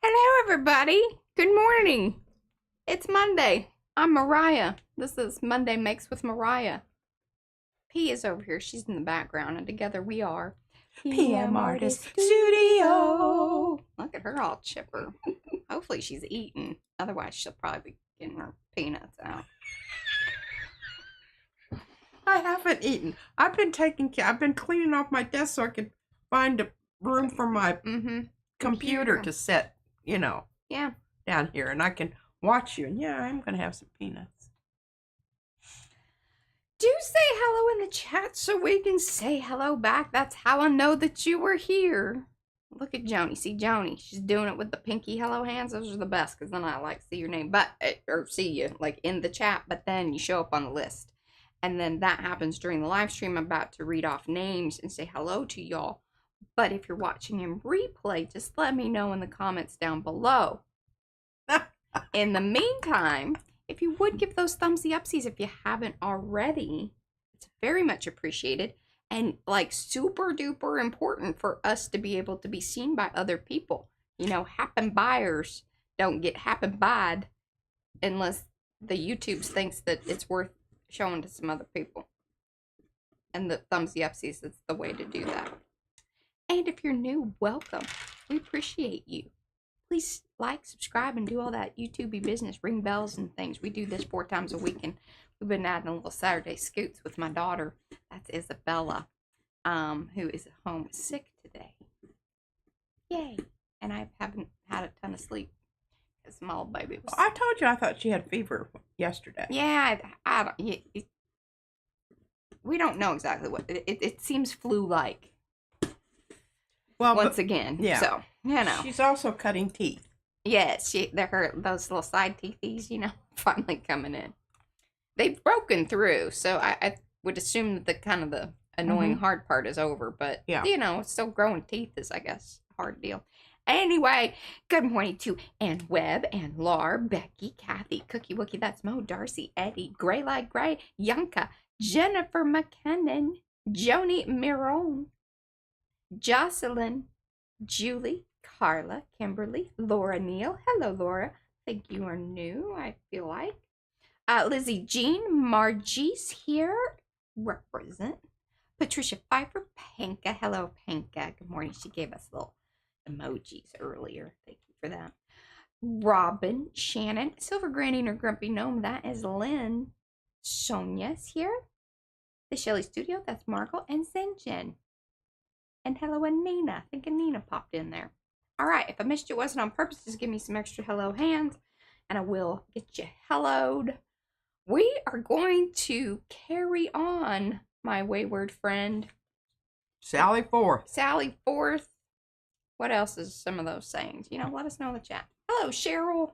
Hello, everybody. Good morning. It's Monday. I'm Mariah. This is Monday Makes with Mariah. P is over here. She's in the background, and together we are PM Artist Studio. Look at her all chipper. Hopefully she's eating. Otherwise, she'll probably be getting her peanuts out. I haven't eaten. I've been cleaning off my desk so I can find a room for my computer to sit, Yeah. down here, and I can watch you. And yeah, I'm gonna have some peanuts. Do say hello in the chat so we can say hello back. That's how I know that you were here. Look at Joni. See Joni? She's doing it with the pinky hello hands. Those are the best because then I like see your name, or see you like in the chat, but then you show up on the list. And then that happens during the live stream. I'm about to read off names and say hello to y'all. But if you're watching in replay, just let me know in the comments down below. In the meantime, if you would give those thumbsy upsies if you haven't already, it's very much appreciated and like super duper important for us to be able to be seen by other people. Happen buyers don't get happen buyed unless the YouTube thinks that it's worth showing to some other people. And the thumbsy upsies is the way to do that. And if you're new, welcome. We appreciate you. Please like, subscribe, and do all that YouTubey business. Ring bells and things. We do this 4 times a week, and we've been adding a little Saturday scoots with my daughter. That's Isabella, who is at home sick today. Yay. And I haven't had a ton of sleep because my old baby was... I told you I thought she had fever yesterday. Yeah, I don't... we don't know exactly what... It seems flu-like. Well, once again, yeah. So She's also cutting teeth. Yes, those little side teethies, finally coming in. They've broken through, so I would assume that the kind of the annoying hard part is over. But yeah, still growing teeth is, I guess, a hard deal. Anyway, good morning to Ann Webb, Ann Lar, Becky, Kathy, Cookie Wookie, that's Mo, Darcy, Eddie, Gray Like Gray, Yanka, Jennifer McKinnon, Joni Miron, Jocelyn, Julie, Carla, Kimberly, Laura Neal. Hello, Laura. I think you are new, I feel like. Lizzie Jean, Margie's here. Represent. Patricia Pfeiffer, Panka. Hello, Panka. Good morning. She gave us little emojis earlier. Thank you for that. Robin, Shannon, Silver Granny, or Grumpy Gnome. That is Lynn. Sonia's here. The Shelley Studio. That's Margot and Zenjen. And hello, and Nina. I think Nina popped in there. All right, if I missed you, it wasn't on purpose. Just give me some extra hello hands, and I will get you helloed. We are going to carry on, my wayward friend. Sally Forth. Sally Forth. What else is some of those sayings? Let us know in the chat. Hello, Cheryl.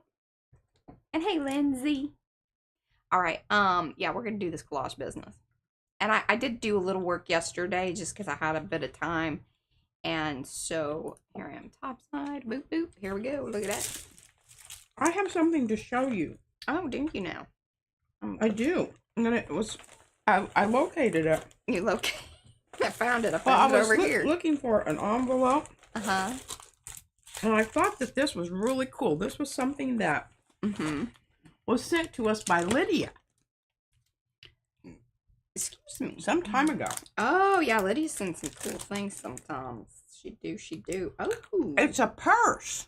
And hey, Lindsay. All right, yeah, we're going to do this collage business. And I did do a little work yesterday just because I had a bit of time. And so here I am, top side, boop, boop. Here we go. Look at that. I have something to show you. Oh, do you now? I do. And then I located it. You located I found it. I found it over here. Looking for an envelope. Uh-huh. And I thought that this was really cool. This was something that was sent to us by Lydia. Excuse me. Some time ago. Oh, yeah. Lydia sends some cool things sometimes. She do. Oh. It's a purse.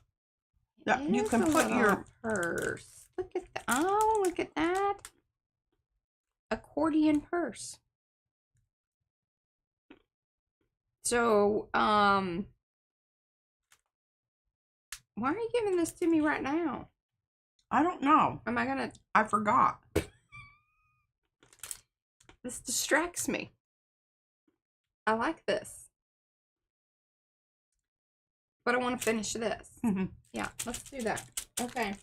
That you can put your purse. Look at that. Oh, look at that. Accordion purse. So, why are you giving this to me right now? I don't know. I forgot. This distracts me. I like this. But I want to finish this. Yeah, let's do that. Okay.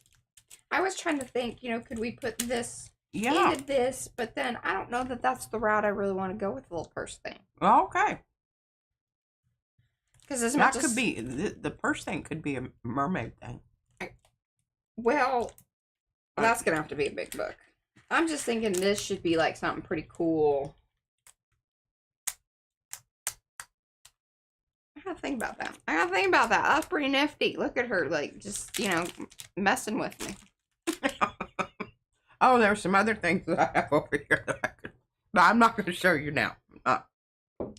I was trying to think, could we put this into this? But then I don't know that that's the route I really want to go with the little purse thing. Okay. Because as that much could be, the purse thing could be a mermaid thing. Well, that's going to have to be a big book. I'm just thinking this should be like something pretty cool. gotta think about that. I gotta think about that. That's pretty nifty. Look at her, like, just, you know, messing with me. Oh, there's some other things that I have over here that I could. But I'm not going to show you now.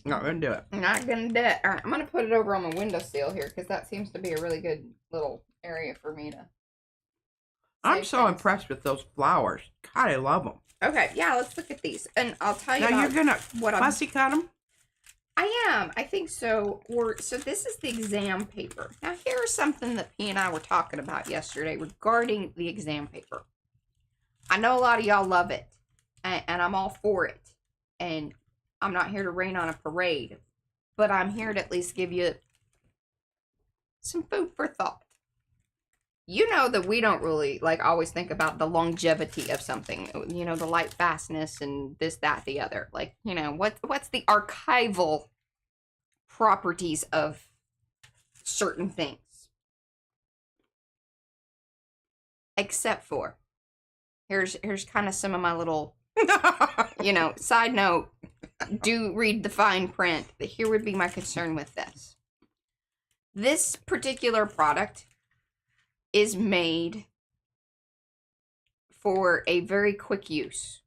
Not going to do it. I'm not gonna do it. All right, I'm gonna put it over on the windowsill here because that seems to be a really good little area for me to. I'm so impressed with those flowers. God, I love them. Okay, yeah, let's look at these, and I'll tell you. Now you're gonna fussy cut them. I am. I think so. So this is the exam paper. Now here's something that P and I were talking about yesterday regarding the exam paper. I know a lot of y'all love it, and I'm all for it. And I'm not here to rain on a parade, but I'm here to at least give you some food for thought. You know that we don't really, like, always think about the longevity of something. You know, the light fastness and this, that, the other. Like, you know, what's the archival properties of certain things? Except for, here's kind of some of my little, you know, side note. Do read the fine print, but here would be my concern with this. This particular product is made for a very quick use.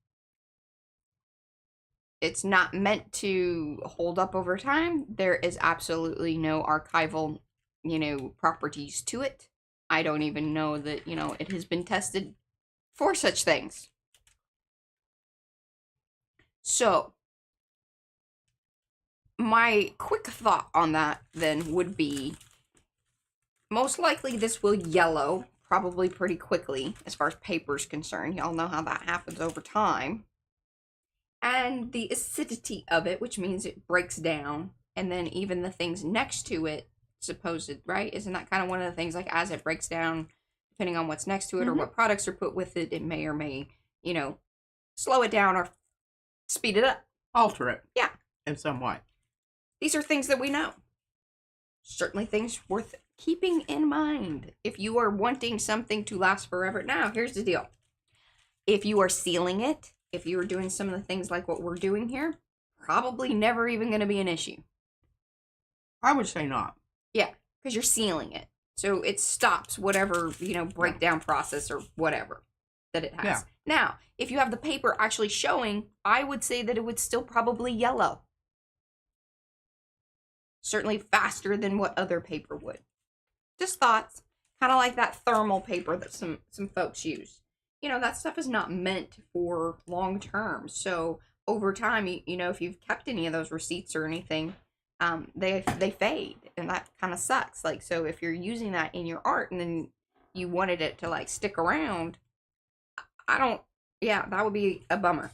It's not meant to hold up over time. There is absolutely no archival, you know, properties to it. I don't even know that, you know, it has been tested for such things. So, my quick thought on that then would be, most likely this will yellow probably pretty quickly as far as paper is concerned. Y'all know how that happens over time. And the acidity of it, which means it breaks down, and then even the things next to it, supposed, right? Isn't that kind of one of the things, like, as it breaks down, depending on what's next to it or what products are put with it, it may or may, you know, slow it down or speed it up. Alter it. Yeah. In some way. These are things that we know. Certainly things worth keeping in mind if you are wanting something to last forever. Now, here's the deal. If you are sealing it, if you are doing some of the things like what we're doing here, probably never even going to be an issue. I would say not. Yeah, because you're sealing it. So it stops whatever, you know, breakdown process or whatever that it has. Yeah. Now, if you have the paper actually showing, I would say that it would still probably yellow. Certainly faster than what other paper would. Just thoughts. Kind of like that thermal paper that some folks use. You know, that stuff is not meant for long term. So over time, you know, if you've kept any of those receipts or anything, they fade, and that kind of sucks. Like, so if you're using that in your art and then you wanted it to, like, stick around, yeah, that would be a bummer.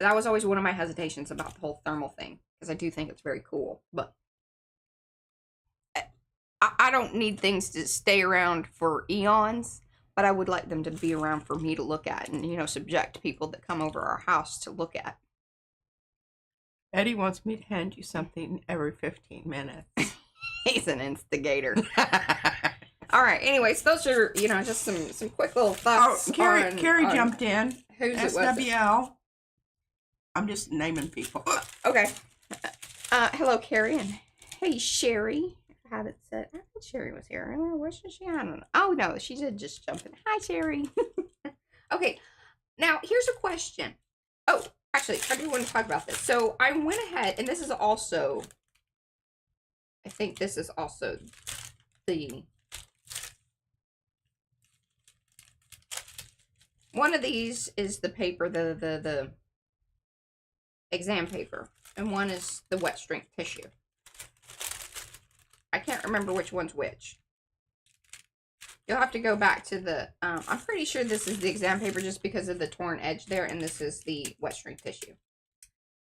That was always one of my hesitations about the whole thermal thing, because I do think it's very cool, but I don't need things to stay around for eons, but I would like them to be around for me to look at and, you know, subject people that come over our house to look at. Eddie wants me to hand you something every 15 minutes. He's an instigator. All right. Anyways, those are, you know, just some quick little thoughts. Oh, Carrie jumped in. Who's SWL. I'm just naming people. Okay. Hello, Carrie, and hey, Sherry. I haven't said. I thought Sherry was here. Where's she? I don't know. Oh no, she did just jump in. Hi, Sherry. Okay. Now here's a question. Oh, actually, I do want to talk about this. So I went ahead, and this is also. I think this is also the. One of these is the paper, the exam paper, and one is the wet strength tissue. I can't remember which one's which. You'll have to go back to the, I'm pretty sure this is the exam paper just because of the torn edge there, and this is the wet strength tissue.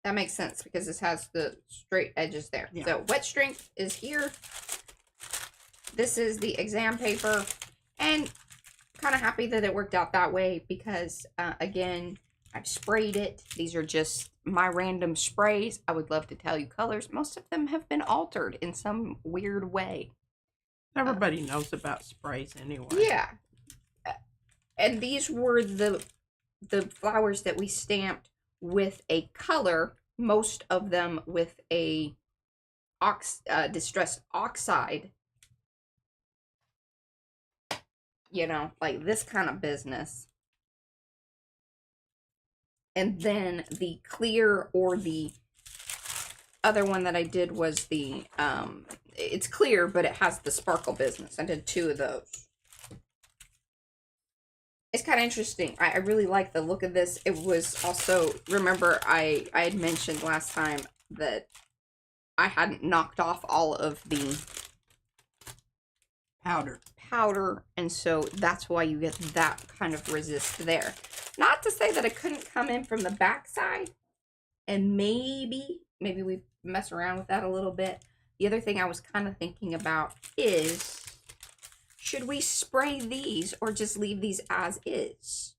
That makes sense because this has the straight edges there. Yeah. So wet strength is here. This is the exam paper, and kind of happy that it worked out that way because, again, I've sprayed it. These are just my random sprays. I would love to tell you colors. Most of them have been altered in some weird way. Everybody knows about sprays anyway. Yeah. And these were the flowers that we stamped with a color, most of them with a distressed oxide, you know, like this kind of business. And then the clear, or the other one that I did was the, it's clear, but it has the sparkle business. I did 2 of those. It's kind of interesting. I really like the look of this. It was also, remember I had mentioned last time that I hadn't knocked off all of the powder, and so that's why you get that kind of resist there. Not to say that it couldn't come in from the back side, and maybe we mess around with that a little bit. The other thing I was kind of thinking about is, should we spray these or just leave these as is?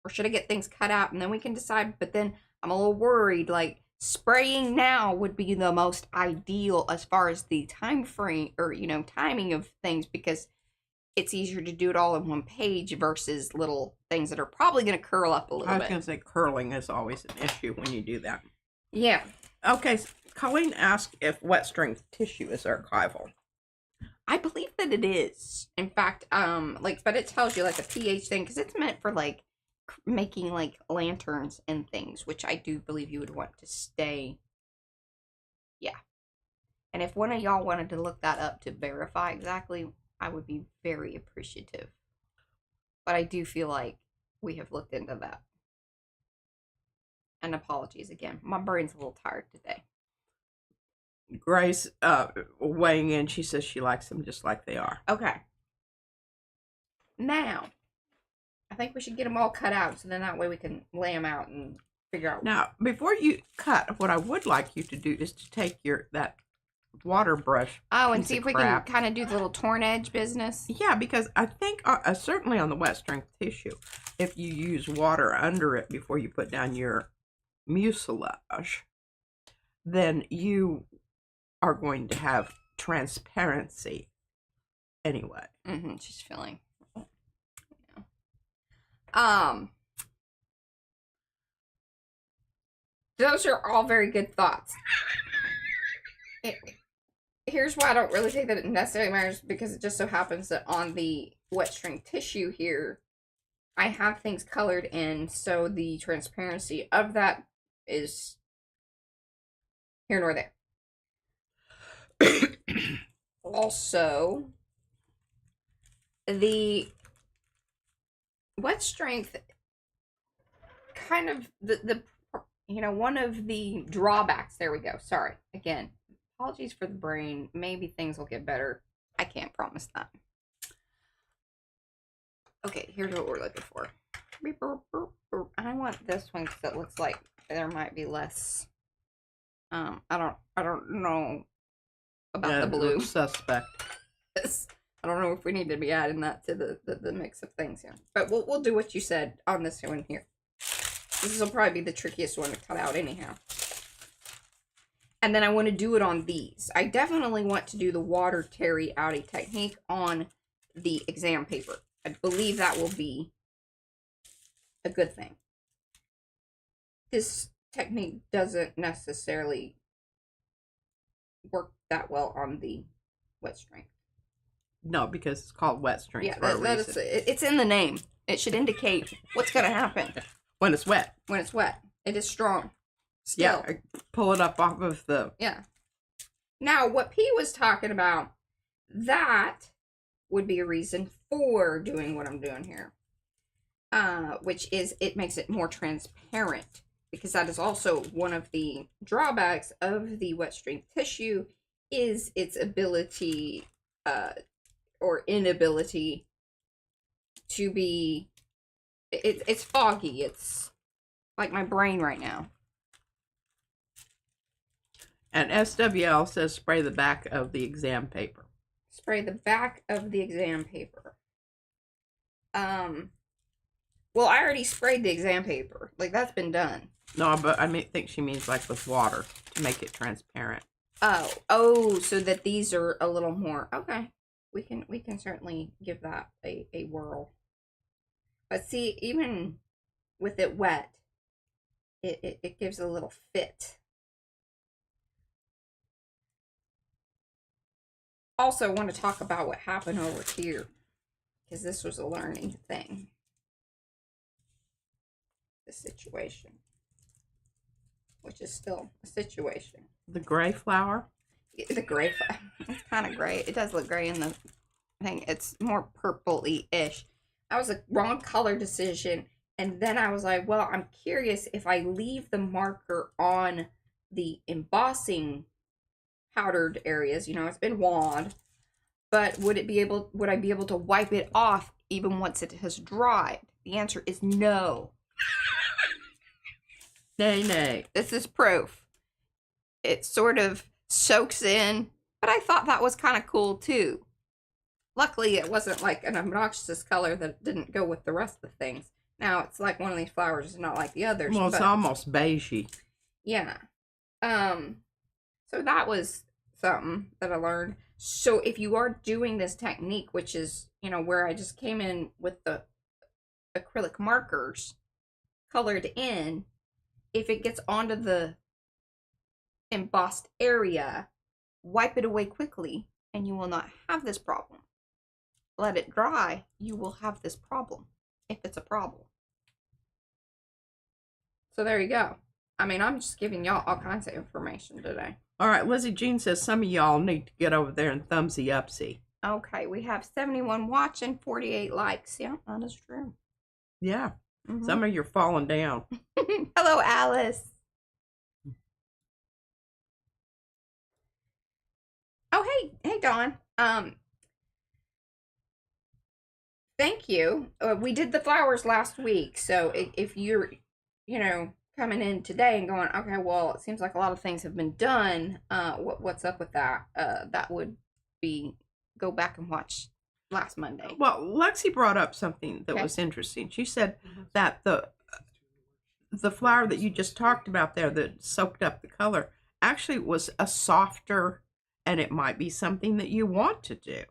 Or should I get things cut out and then we can decide? But then I'm a little worried, like, spraying now would be the most ideal as far as the time frame, or, you know, timing of things, because it's easier to do it all in one page versus little things that are probably going to curl up a little bit. I was going to say curling is always an issue when you do that. Yeah. Okay, so Colleen asked if wet strength tissue is archival. I believe that it is. In fact, like, but it tells you like a pH thing, because it's meant for like making like lanterns and things, which I do believe you would want to stay. Yeah. And if one of y'all wanted to look that up to verify exactly, I would be very appreciative. But I do feel like we have looked into that. And apologies again. My brain's a little tired today. Grace, weighing in, she says she likes them just like they are. Okay. Now, I think we should get them all cut out, so then that way we can lay them out and figure out. Now, before you cut, what I would like you to do is to take that water brush. Oh, and see if we can kind of do the little torn edge business. Yeah, because I think certainly on the wet strength tissue, if you use water under it before you put down your mucilage, then you are going to have transparency anyway. Just feeling. Yeah. Those are all very good thoughts. Here's why I don't really think that it necessarily matters, because it just so happens that on the wet strength tissue here, I have things colored in, so the transparency of that is here nor there. Also, the wet strength kind of the you know, one of the drawbacks, there we go, sorry again, apologies for the brain, maybe things will get better, I can't promise that. Okay, here's what we're looking for. I want this one because it looks like there might be less. I don't know about the blue. Suspect. I don't know if we need to be adding that to the mix of things here, but we'll do what you said on this one here. This will probably be the trickiest one to cut out anyhow. And then I want to do it on these. I definitely want to do the water terry outie technique on the exam paper. I believe that will be a good thing. This technique doesn't necessarily work that well on the wet strength. No, because it's called wet strength. Yeah, it's in the name. It should indicate what's going to happen. When it's wet. When it's wet. It is strong. Still. Yeah, pull it up off of the... Yeah. Now, what P was talking about, that would be a reason for doing what I'm doing here. Which is, it makes it more transparent. Because that is also one of the drawbacks of the wet strength tissue, is its ability, or inability to be... It's foggy. It's like my brain right now. And SWL says spray the back of the exam paper. Spray the back of the exam paper. Well, I already sprayed the exam paper. Like, that's been done. No, but I think she means like with water to make it transparent. Oh, so that these are a little more. Okay, we can certainly give that a whirl. But see, even with it wet, it gives a little fit. also want to talk about what happened over here, because this was a learning thing. The situation, which is still a situation. The gray flower? The gray flower. It's kind of gray. It does look gray in the thing. It's more purpley-ish. That was a wrong color decision. And then I was like, well, I'm curious if I leave the marker on the embossing powdered areas, you know, it's been wand, but would I be able to wipe it off even once it has dried? The answer is no. Nay, nay. This is proof. It sort of soaks in, but I thought that was kind of cool too. Luckily, it wasn't like an obnoxious color that didn't go with the rest of the things. Now, it's like one of these flowers is not like the others. Well, it's almost beigey. Yeah. So that was something that I learned. So if you are doing this technique, which is, you know, where I just came in with the acrylic markers colored in, if it gets onto the embossed area, wipe it away quickly and you will not have this problem. Let it dry, you will have this problem, if it's a problem. So there you go. I mean, I'm just giving y'all all kinds of information today. All right, Lizzie Jean says some of y'all need to get over there and thumbsy upsy. Okay, we have 71 watching, 48 likes. Yeah, that is true. Yeah, some of you are falling down. Hello, Alice. Oh, hey, Dawn. Thank you. We did the flowers last week, so if you're, you know, coming in today and going, okay, well, it seems like a lot of things have been done. What's up with that? That would be go back and watch last Monday. Well, Lexi brought up something that was interesting. She said that the flower that you just talked about there that soaked up the color actually was a softer, and it might be something that you want to do.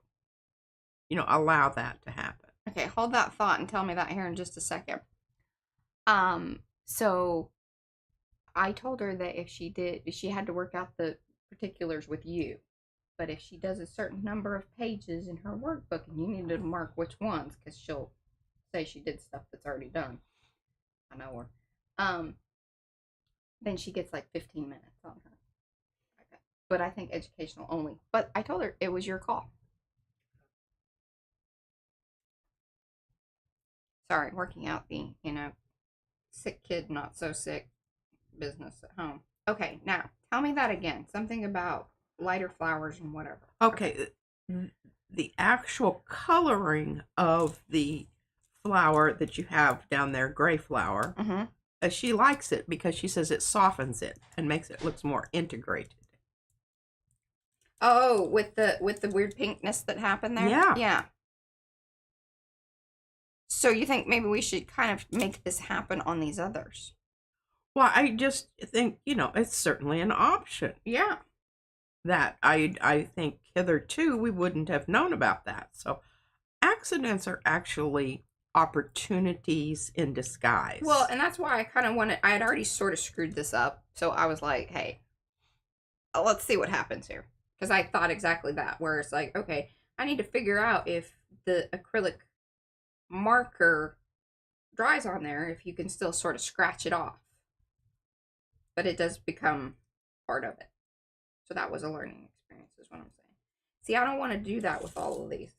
You know, allow that to happen. Okay, hold that thought and tell me that here in just a second. So I told her that if she had to work out the particulars with you. But if she does a certain number of pages in her workbook and you need to mark which ones, because she'll say she did stuff that's already done. I know her. Then she gets like 15 minutes on her. Okay. But I think educational only. But I told her it was your call. Sorry, working out the, you know, sick kid, not so sick business at home. Okay, now, tell me that again. Something about lighter flowers and whatever. Okay, the actual coloring of the flower that you have down there, gray flower, she likes it because she says it softens it and makes it look more integrated. Oh, with the weird pinkness that happened there? Yeah. Yeah. So you think maybe we should kind of make this happen on these others? Well, I just think, you know, it's certainly an option. Yeah. That I think hitherto we wouldn't have known about that. So accidents are actually opportunities in disguise. Well, and that's why I kind of wanted, I had already sort of screwed this up. So I was like, hey, let's see what happens here. Because I thought exactly that, where it's like, okay, I need to figure out if the acrylic marker dries on there, if you can still sort of scratch it off. But it does become part of it. So that was a learning experience, is what I'm saying. See, I don't want to do that with all of these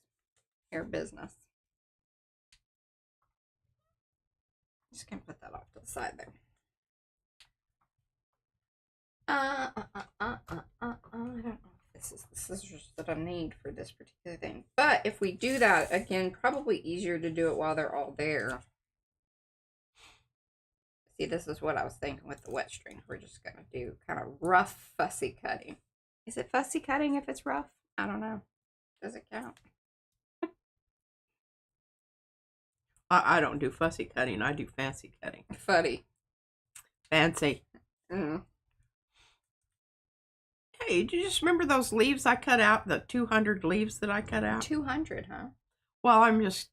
here business. Just gonna put that off to the side there. I don't know if this is the scissors that I need for this particular thing. But if we do that, again, probably easier to do it while they're all there. See, this is what I was thinking with the wet string. We're just going to do kind of rough, fussy cutting. Is it fussy cutting if it's rough? I don't know. Does it count? I don't do fussy cutting. I do fancy cutting. Fuddy. Fancy. Hey, do you just remember those leaves I cut out? The 200 leaves that I cut out? 200, huh? Well, I'm just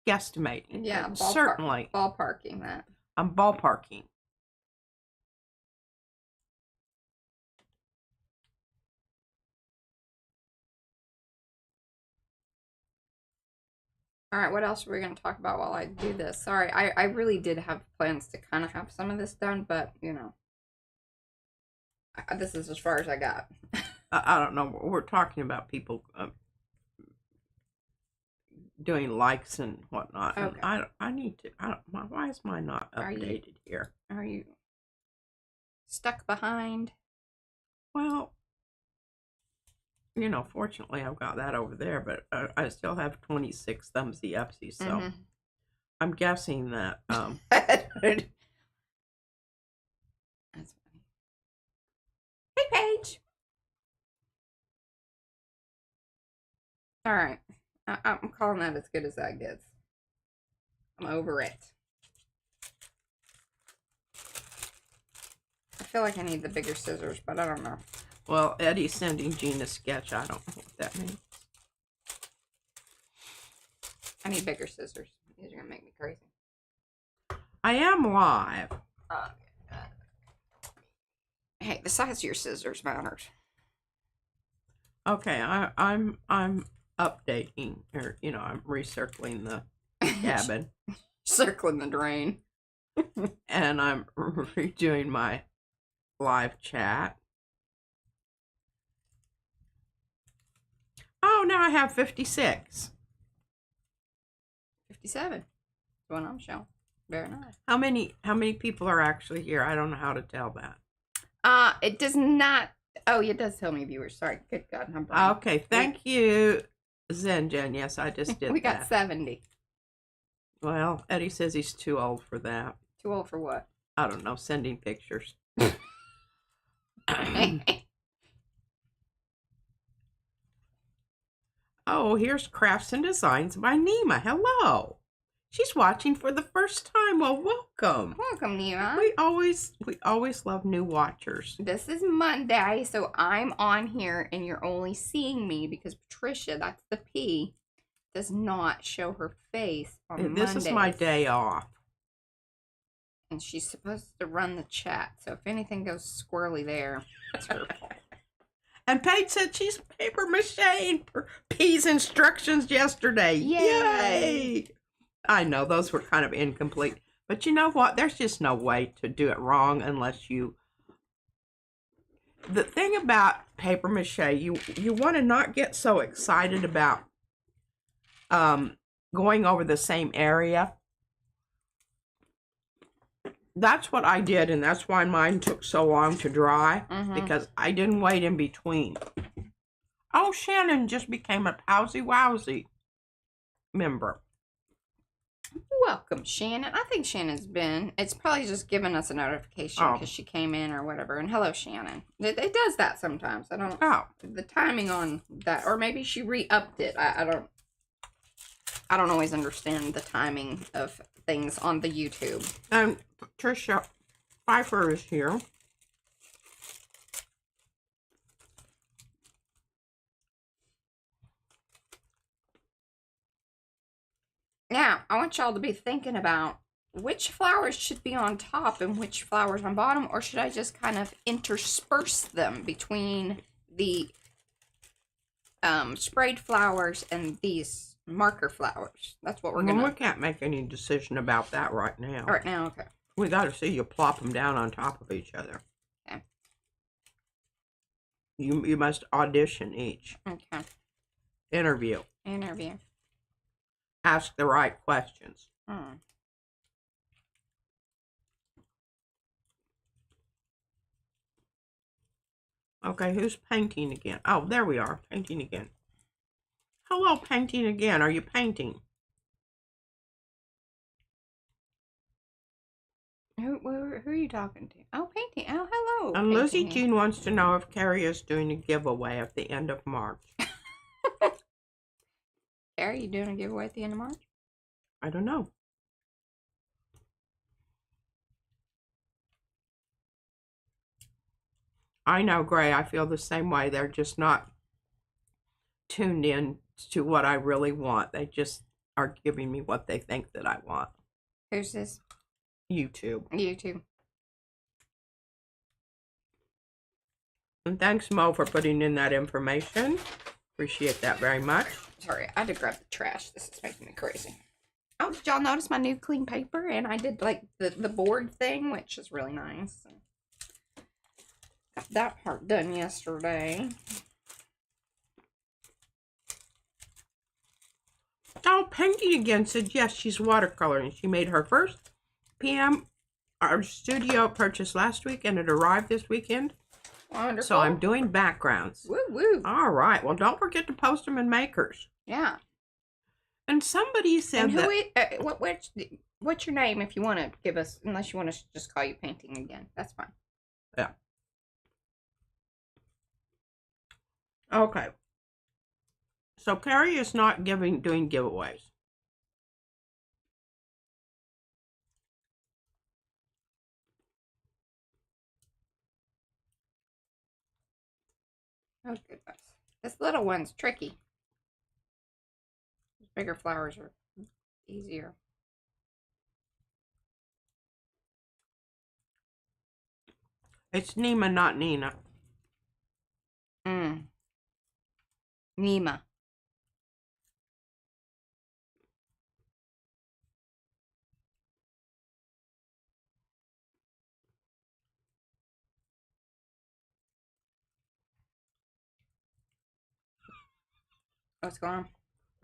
guesstimating. Yeah, certainly. Ballparking that. I'm ballparking. All right, what else are we going to talk about while I do this? Sorry, I really did have plans to kind of have some of this done, but, you know, this is as far as I got. I don't know. We're talking about people doing likes and whatnot. Okay. And I need to. Why is mine not updated here? Are you stuck behind? Well, you know, fortunately, I've got that over there, but I still have 26 thumbsy upsies, so I'm guessing that. That's funny. Hey, Paige. All right, I'm calling that as good as that gets. I'm over it. I feel like I need the bigger scissors, but I don't know. Well, Eddie's sending Jean a sketch. I don't know what that means. I need bigger scissors. These are gonna make me crazy. I am live. Hey, the size of your scissors matters. Okay, I'm updating, or you know, I'm recircling the cabin. Circling the drain. And I'm redoing my live chat. Oh, now I have 56. 57. The one I'm showing. Very nice. How many people are actually here? I don't know how to tell that. It does not. Oh, it does tell me viewers. Sorry. Good God. I'm brain. Okay, thank you, Zenjen. Yes, I just did we that. got 70. Well, Eddie says he's too old for that. Too old for what? I don't know, sending pictures. Oh, here's Crafts and Designs by Nima. Hello. She's watching for the first time. Well, welcome. Welcome, Nima. We always love new watchers. This is Monday, so I'm on here, and you're only seeing me because Patricia, that's the P, does not show her face on Mondays. This is my day off. And she's supposed to run the chat, so if anything goes squirrely there, it's her fault. And Paige said she's paper macheing P's instructions yesterday. Yay! I know, those were kind of incomplete. But you know what? There's just no way to do it wrong unless you... The thing about paper mache, you want to not get so excited about going over the same area. That's what I did, and that's why mine took so long to dry, because I didn't wait in between. Oh, Shannon just became a Powsy Wowsy member. Welcome, Shannon. I think Shannon's been, it's probably just given us a notification because she came in or whatever. And hello, Shannon. It does that sometimes. I don't know. The timing on that, or maybe she re-upped it. I don't always understand the timing of things on the YouTube. And Patricia Pfeiffer is here. Now, I want y'all to be thinking about which flowers should be on top and which flowers on bottom, or should I just kind of intersperse them between the sprayed flowers and these marker flowers? That's what we're going to... We can't make any decision about that right now. Right now, okay. We got to see you plop them down on top of each other. Okay. You must audition each. Okay. Interview. Ask the right questions. Okay, who's painting again? Oh, there we are. Painting again. Hello, painting again. Are you painting? Who are you talking to? Oh, painting. Oh, hello. And Lizzie Jean wants to know if Carrie is doing a giveaway at the end of March. Carrie, you doing a giveaway at the end of March? I don't know. I know, Gray. I feel the same way. They're just not tuned in to what I really want. They just are giving me what they think that I want. Who's this? YouTube. YouTube. And thanks, Mo, for putting in that information. Appreciate that very much. Sorry, I had to grab the trash. This is making me crazy. Oh, did y'all notice my new clean paper? And I did like the board thing, which is really nice. Got that part done yesterday. Oh, Pinky again said yes, she's watercoloring. She made her first PM art studio purchase last week, and it arrived this weekend. Wonderful. So I'm doing backgrounds. Woo woo. All right. Well, don't forget to post them in Makers. Yeah. And somebody said what's your name if you want to give us, unless you want us to just call you Painting again. That's fine. Yeah. Okay. So Carrie is not doing giveaways. Oh, goodness. This little one's tricky. Bigger flowers are easier. It's Nima, not Nina. Nima. What's going on?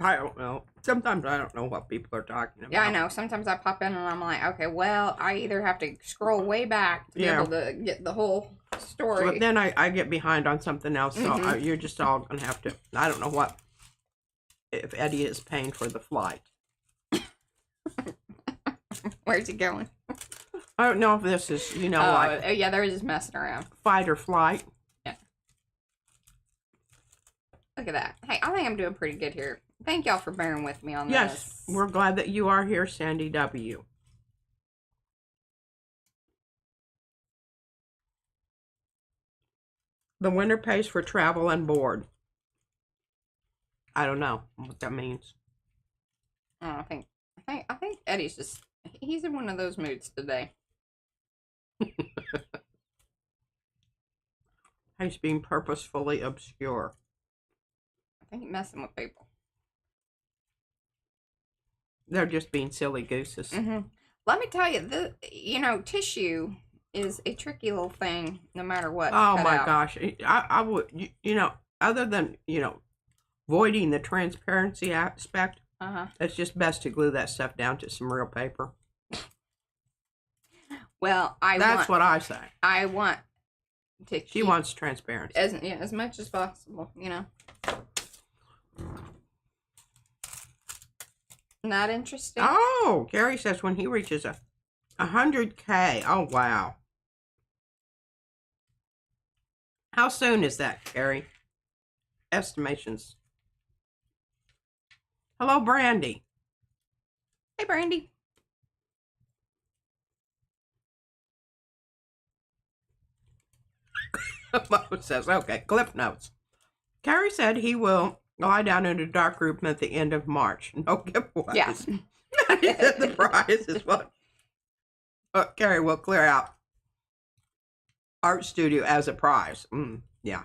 I don't know. Sometimes I don't know what people are talking about. Yeah, I know. Sometimes I pop in and I'm like, okay, well, I either have to scroll way back to be able to get the whole story. But then I get behind on something else, so you're just all going to have to, I don't know if Eddie is paying for the flight. Where's he going? I don't know if this is, like... yeah, they're just messing around. Fight or flight. Yeah. Look at that. Hey, I think I'm doing pretty good here. Thank y'all for bearing with me on this. Yes, we're glad that you are here, Sandy W. The winner pays for travel and board. I don't know what that means. Oh, I think Eddie's he's in one of those moods today. He's being purposefully obscure. I think he's messing with people. They're just being silly gooses. Let me tell you, tissue is a tricky little thing, no matter what. Oh my gosh. I would, other than, voiding the transparency aspect, it's just best to glue that stuff down to some real paper. Well, That's what I say. I want to She wants transparency. As much as possible, Not interesting. Oh, Gary says when he reaches 100K. Oh, wow. How soon is that, Gary? Estimations. Hello, Brandy. Hey, Brandy. Mo says, okay, Cliff Notes. Gary said he will lie down in a dark room at the end of March. No giveaways. Yeah. He said the prize is what Gary will clear out art studio as a prize. Yeah.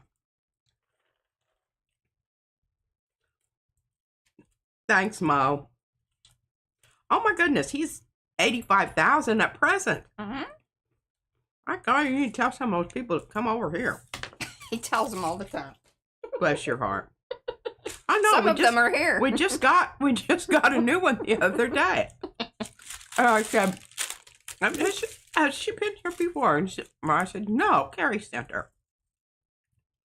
Thanks, Mo. Oh my goodness, he's 85,000 at present. I got you need to tell some of those people to come over here. He tells them all the time. Bless your heart. I know. Some of them are here. We just got a new one the other day. I said, has she been here before? And Mariah said, no, Carrie sent her.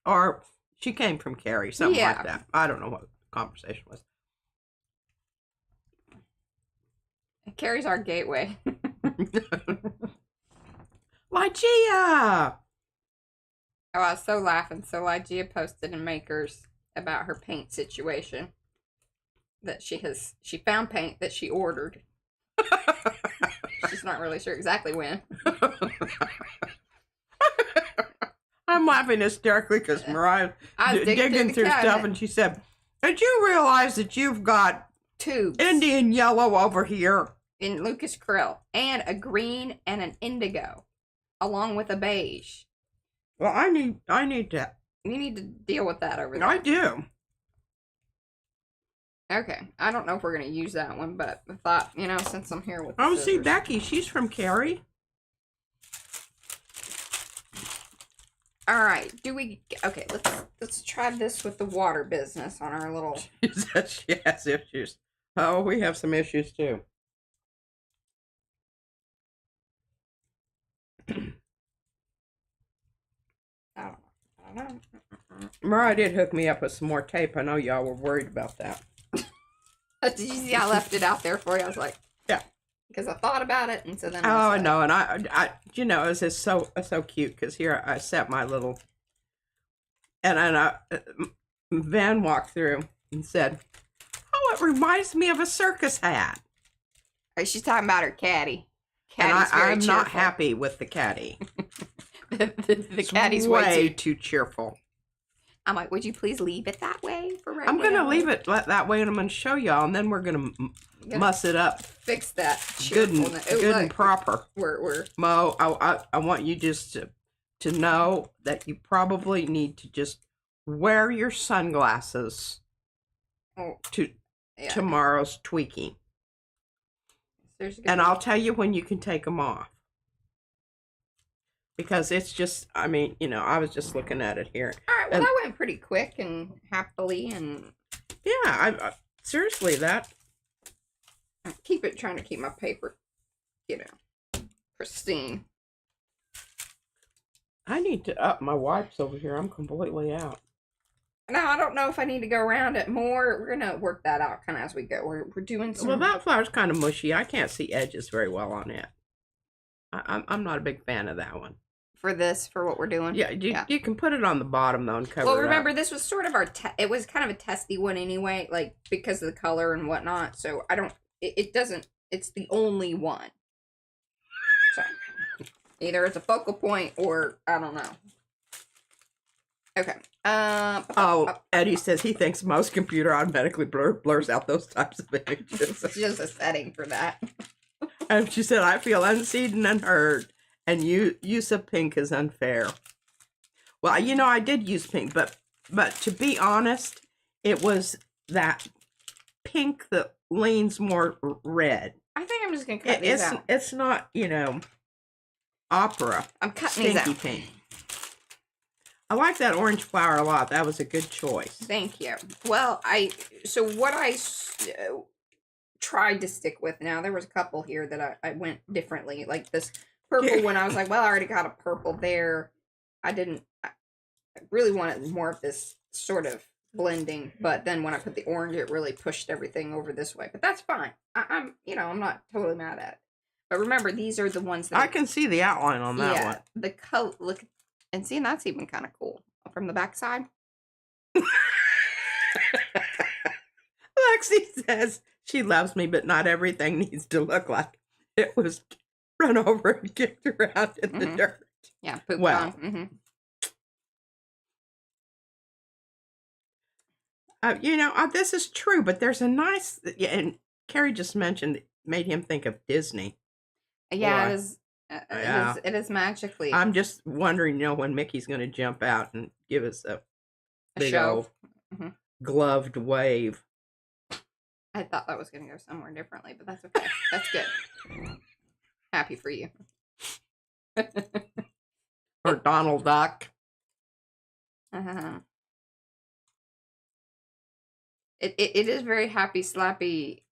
Or she came from Carrie, something like that. I don't know what the conversation was. Carrie's our gateway. Lygia! Oh, I was so laughing. So Lygia posted in Makers about her paint situation. That she found paint that she ordered. She's not really sure exactly when. I'm laughing hysterically because Mariah digging through stuff and she said, did you realize that you've got tubes Indian yellow over here? In Lucas Krill, and a green and an indigo, along with a beige. Well, I need to. You need to deal with that over there. I do. Okay, I don't know if we're gonna use that one, but I thought, you know, since I'm here with the Oh, see, scissors. Becky, she's from Cary. All right, okay, let's try this with the water business on our little. She said she has issues. Oh, we have some issues too. I don't know. Mariah did hook me up with some more tape. I know y'all were worried about that. Did you see I left it out there for you? I was like, yeah, because I thought about it, and so then. Oh, I know, and I, you know, it was just so cute because here I set my little, and Van walked through and said, "Oh, it reminds me of a circus hat." She's talking about her caddy. And I'm cheerful. not happy with the caddy. the caddy's way too cheerful. I'm like, would you please leave it that way for right I'm now? gonna leave it that way, and I'm gonna show y'all, and then we're gonna muss it up. Fix that. Good and proper. We're Mo, I want you just to know that you probably need to just wear your sunglasses to tomorrow's tweaking. And I'll tell you when you can take them off. Because it's just, I mean, you know, I was just looking at it here. All right, well, that went pretty quick and happily, and yeah, I seriously, that. Trying to keep my paper, you know, pristine. I need to up my wipes over here. I'm completely out. Now, I don't know if I need to go around it more. We're going to work that out kind of as we go. We're doing some... Well, that flower's kind of mushy. I can't see edges very well on it. I'm not a big fan of that one. For what we're doing? Yeah, you can put it on the bottom, though, and cover it up. Well, remember, this was sort of it was kind of a testy one anyway, like, because of the color and whatnot, so I don't... It doesn't... It's the only one. So, either it's a focal point or, I don't know. Okay. Eddie says he thinks most computer automatically blurs out those types of images. It's just a setting for that. And she said, I feel unseen and unheard, and use of pink is unfair. Well, you know, I did use pink, but to be honest, it was that pink that leans more red. I think I'm just going to cut these out. It's not, you know, opera. I'm cutting these out. Pink. I like that orange flower a lot. That was a good choice. Thank you. Well, what I tried to stick with now, there was a couple here that I went differently. Like this purple one, I was like, well, I already got a purple there. I really wanted more of this sort of blending, but then when I put the orange, it really pushed everything over this way. But that's fine. I'm not totally mad at it. But remember, these are the ones that I can see the outline on that one. The color, look, and see, and that's even kind of cool from the back side. Lexi says she loves me, but not everything needs to look like it was run over and kicked around in the dirt. Yeah, pooped well, on. You know, this is true, but there's a nice, and Carrie just mentioned, made him think of Disney. Yeah, it is magically. I'm just wondering, you know, when Mickey's going to jump out and give us a big show. old gloved wave. I thought that was going to go somewhere differently, but that's okay. That's good. Happy for you. Or Donald Duck. It is very happy, slappy,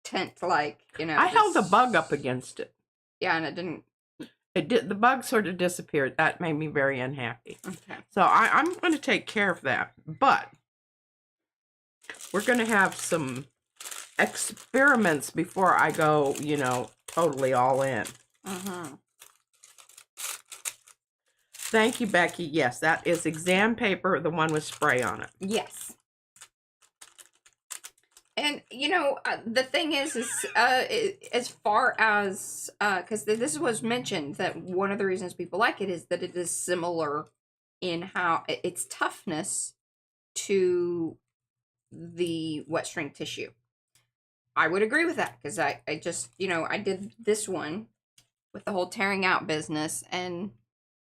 tent-like, you know. I held a bug up against it. Yeah, and it didn't. It did. The bug sort of disappeared. That made me very unhappy. Okay. So I'm going to take care of that. But we're going to have some experiments before I go, you know, totally all in. Thank you, Becky. Yes, that is exam paper, the one with spray on it. Yes. And, you know, the thing is as far as, because this was mentioned, that one of the reasons people like it is that it is similar in how its toughness to the wet shrink tissue. I would agree with that, because I just, you know, I did this one with the whole tearing out business, and,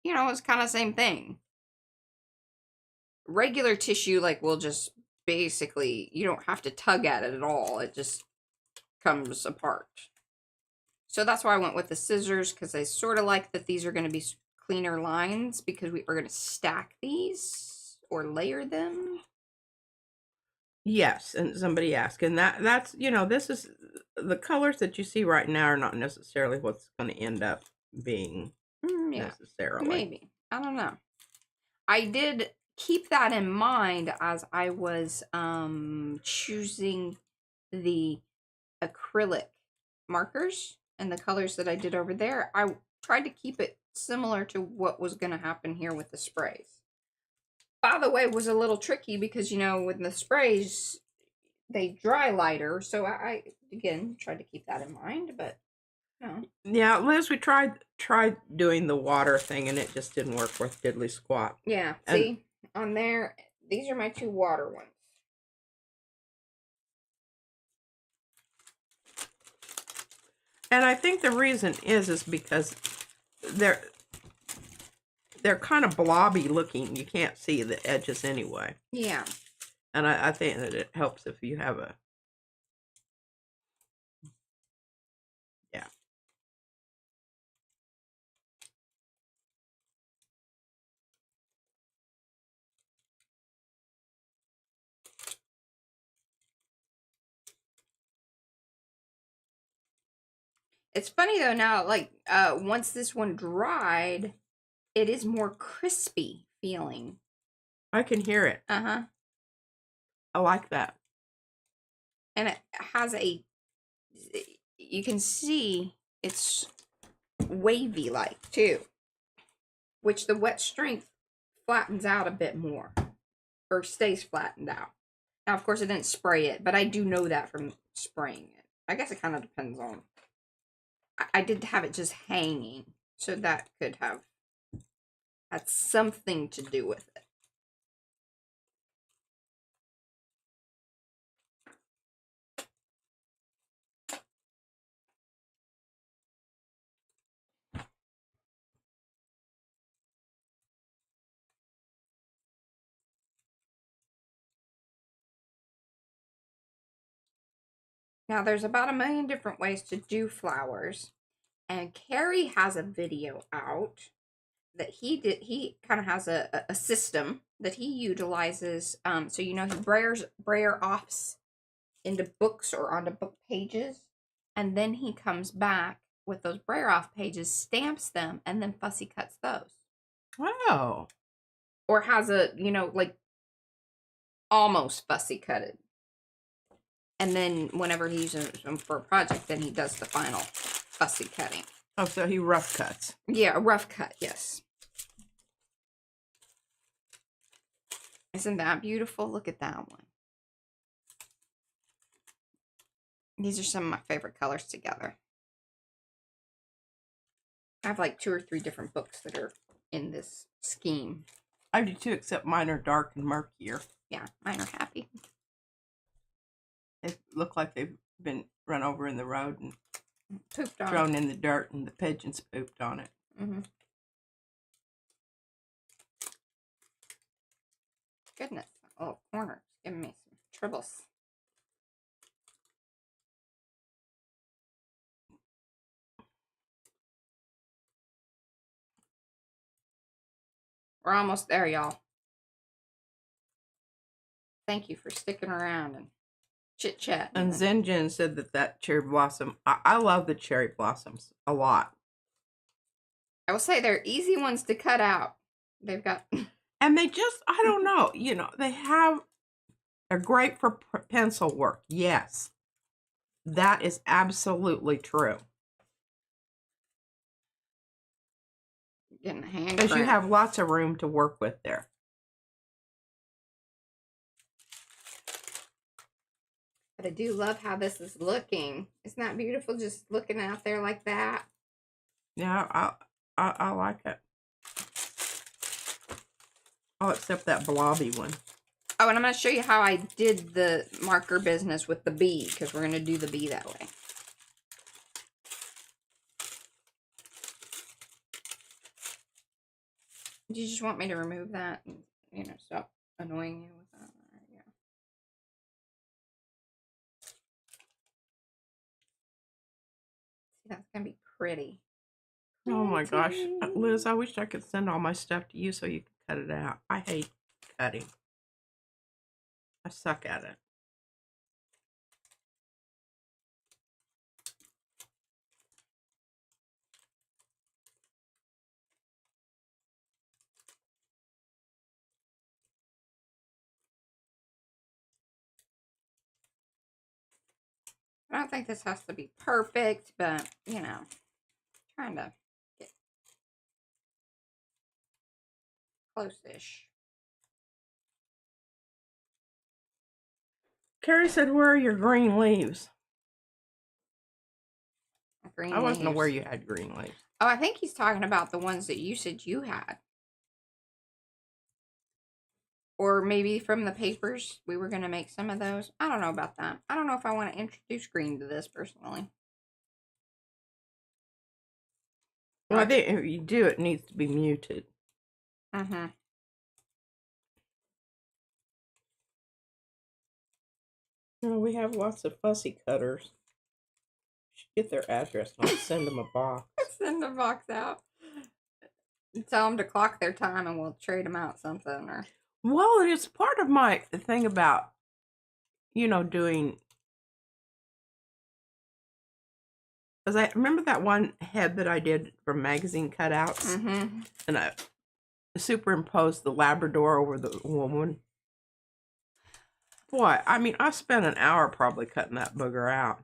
you know, it's kind of the same thing. Regular tissue, like, will just basically, you don't have to tug at it at all. It just comes apart. So that's why I went with the scissors, because I sort of like that these are going to be cleaner lines, because we are going to stack these or layer them. Yes, and somebody asked, and that's, you know, this is the colors that you see right now are not necessarily what's going to end up being Yeah, necessarily. maybe. I don't know. I did keep that in mind as I was choosing the acrylic markers and the colors that I did over there. I tried to keep it similar to what was going to happen here with the sprays. By the way, it was a little tricky because, you know, with the sprays, they dry lighter. So I again, tried to keep that in mind, but, you know. Yeah, Liz, we tried doing the water thing, and it just didn't work worth diddly squat. Yeah, And see, on there, these are my 2 water ones. And I think the reason is because they're kind of blobby looking. You can't see the edges anyway. Yeah. And I think that it helps if you have a, yeah. It's funny though now, like, once this one dried, it is more crispy feeling. I can hear it. Uh-huh. I like that. And it has a, you can see it's wavy like too, which the wet strength flattens out a bit more, or stays flattened out. Now, of course, I didn't spray it, but I do know that from spraying it. I guess it kind of depends on, I did have it just hanging, so that could have had something to do with it. Now, there's about 1,000,000 different ways to do flowers, and Carrie has a video out that he did. He kind of has a system that he utilizes. So, you know, he brayer offs into books or onto book pages, and then he comes back with those brayer off pages, stamps them, and then fussy cuts those. Oh. Or has a, you know, like almost fussy cutted. And then whenever he uses them for a project, then he does the final fussy cutting. Oh, so he rough cuts. Yeah, a rough cut, yes. Isn't that beautiful? Look at that one. These are some of my favorite colors together. I have like 2 or 3 different books that are in this scheme. I do too, except mine are dark and murkier. Yeah, mine are happy. They look like they've been run over in the road and Pooped on. thrown in the dirt, and the pigeons pooped on it. Mm-hmm. Goodness, that little corner's giving me some troubles. We're almost there, y'all. Thank you for sticking around and chit-chat. And Zenjin said that cherry blossom, I love the cherry blossoms a lot. I will say they're easy ones to cut out. They've got... And they just, I don't know, you know, they're great for pencil work. Yes. That is absolutely true. Getting a hand Because you cramp. have lots of room to work with there. But I do love how this is looking. Isn't that beautiful, just looking out there like that? Yeah, I like it. Oh, except that blobby one. Oh, and I'm going to show you how I did the marker business with the bee, because we're going to do the bee that way. Do you just want me to remove that and, you know, stop annoying you with that? Yeah. That's gonna be pretty. Oh my gosh, Pretty. Liz, I wish I could send all my stuff to you so you could cut it out. I hate cutting. I suck at it. I don't think this has to be perfect, but you know, trying to get close-ish. Carrie said, "Where are your green leaves?" Green I wasn't leaves. aware you had green leaves. Oh, I think he's talking about the ones that you said you had. Or maybe from the papers, we were going to make some of those. I don't know about that. I don't know if I want to introduce green to this personally. Well, I think if you do, it needs to be muted. Mm-hmm. You know, we have lots of fussy cutters. Should get their address and I'll send them a box. Send the box out. Tell them to clock their time and we'll trade them out something. Or Well, it's part of my thing about, doing. Because I remember that one head that I did from magazine cutouts, and I superimposed the Labrador over the woman. Boy, I mean, I spent an hour probably cutting that booger out.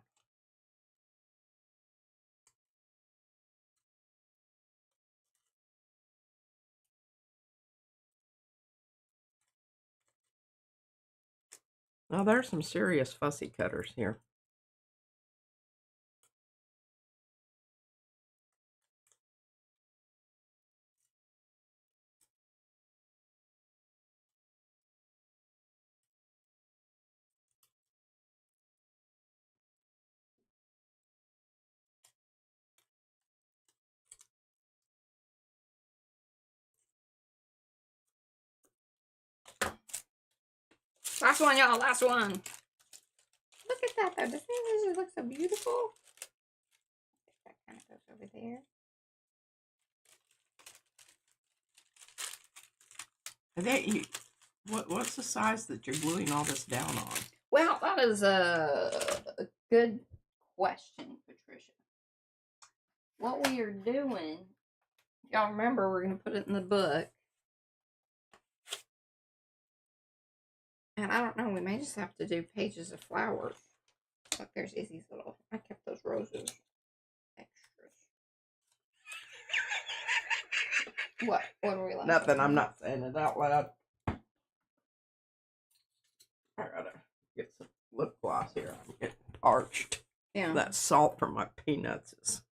Now, there's some serious fussy cutters here. last one, y'all. Last one. Look at that, though. Doesn't it just look so beautiful? That kind of goes over there. What's the size that you're gluing all this down on? Well, that is a good question, Patricia. What we are doing, y'all remember, we're going to put it in the book. And I don't know, we may just have to do pages of flowers. Look, there's Izzy's little, I kept those roses extras. What are we laughing at? Nothing, I'm not saying it out loud. I gotta get some lip gloss here. I'm getting parched. Yeah. That salt from my peanuts is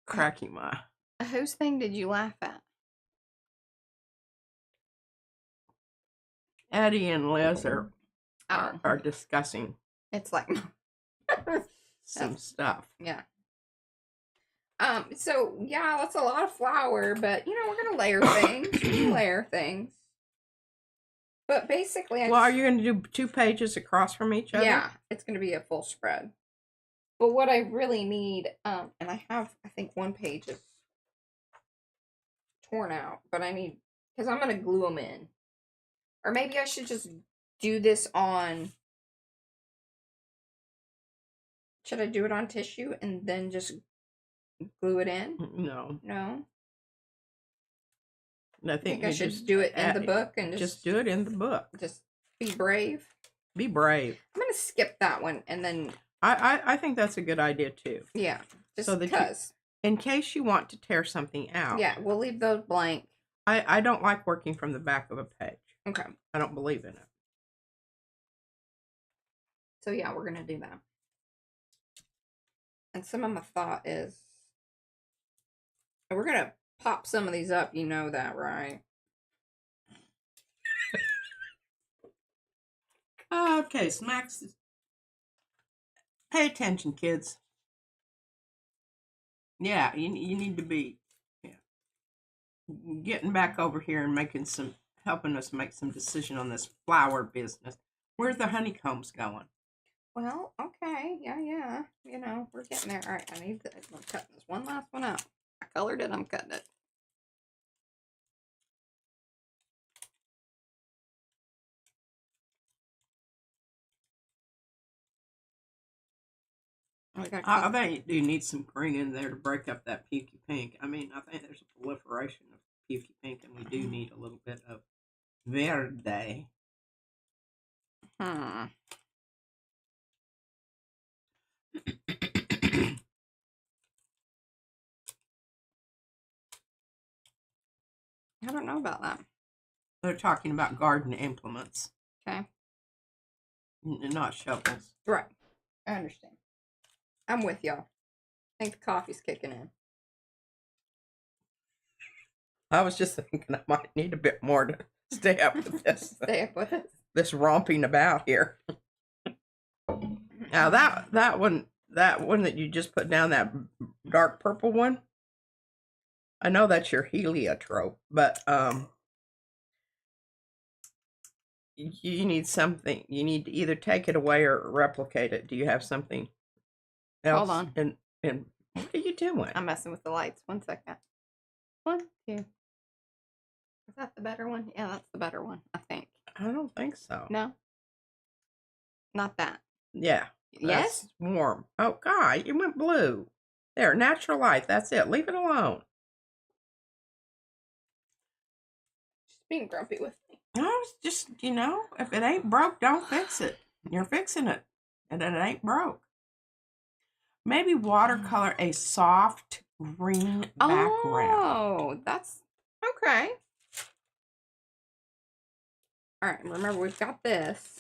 cracking my... Whose thing did you laugh at? Eddie and Liz are discussing It's like some stuff. Yeah. So yeah, that's a lot of flour, but we're gonna layer things. But basically, Well, are you going to do 2 pages across from each other? Yeah, it's gonna be a full spread. But what I really need, and I have, I think 1 page is torn out, but I need, because I'm gonna glue them in. Or maybe I should just do this on... Should I do it on tissue and then just glue it in? No. No? I think I should do it in the book and just do it in the book. Just be brave. Be brave. I'm gonna skip that one and then... I think that's a good idea too. Yeah, just so because. In case you want to tear something out. Yeah, we'll leave those blank. I don't like working from the back of a page. Okay. I don't believe in it. So yeah, we're gonna do that. And some of my thought is, we're gonna pop some of these up. You know that, right? Okay, Smacks. Pay attention, kids. Yeah, you need to be getting back over here and helping us make some decision on this flower business. Where's the honeycombs going? Well, okay, yeah. we're getting there. All right, I need this. I'm cutting this one last one out. I colored it. I'm cutting it. I think you need some green in there to break up that pukey pink. I mean, I think there's a proliferation of pukey pink, and we do need a little bit of verde. I don't know about that. They're talking about garden implements. Okay. Not shovels. Right. I understand. I'm with y'all. I think the coffee's kicking in. I was just thinking I might need a bit more to stay up with this. Stay up with it. This romping about here. Now that one that you just put down, that dark purple one, I know that's your heliotrope, but you need something. You need to either take it away or replicate it. Do you have something else? Hold on. And what are you doing? I'm messing with the lights. 1 second. 1, 2. Is that the better one? Yeah, that's the better one, I think. I don't think so. No? Not that. Yeah. Yes? Warm. Oh, God, you went blue. There, natural light. That's it. Leave it alone. She's being grumpy with me. No, it's just, if it ain't broke, don't fix it. You're fixing it, and it ain't broke. Maybe watercolor a soft green background. Oh, that's okay. All right, remember we've got this.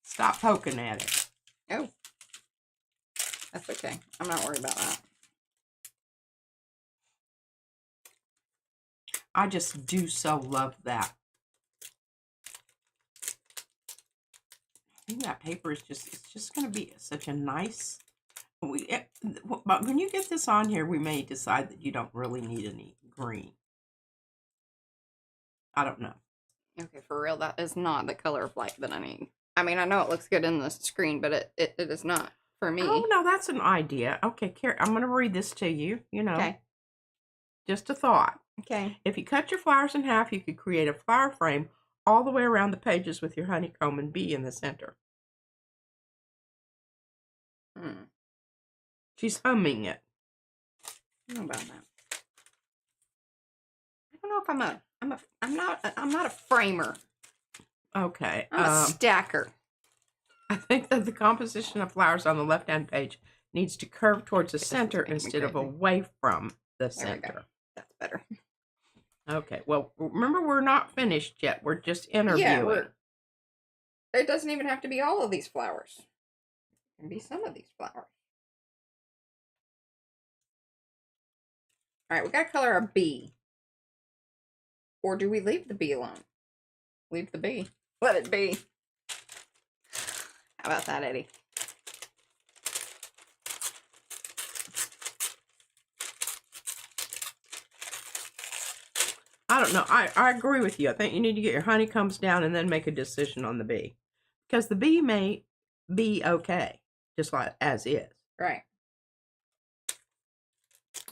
Stop poking at it. Oh, that's okay. I'm not worried about that. I just do so love that. I think that paper is it's just going to be such a nice, but when you get this on here, we may decide that you don't really need any green. I don't know. Okay, for real, that is not the color of light that I need. I mean, I know it looks good in the screen, but it is not for me. Oh, no, that's an idea. Okay, Carrie, I'm going to read this to you, Okay. Just a thought. Okay. If you cut your flowers in half, you could create a flower frame all the way around the pages with your honeycomb and bee in the center. She's humming it. I don't know about that. I don't know if I'm not a framer. Okay. I'm a stacker. I think that the composition of flowers on the left-hand page needs to curve towards the center instead of away from the center. That's better. Okay. Well, remember, we're not finished yet. We're just interviewing. Yeah, it doesn't even have to be all of these flowers. It can be some of these flowers. All right, we got to color a bee. Or do we leave the bee alone? Leave the bee. Let it be. How about that, Eddie? I don't know. I agree with you. I think you need to get your honeycombs down and then make a decision on the bee. Because the bee may be okay, just like as is. Right.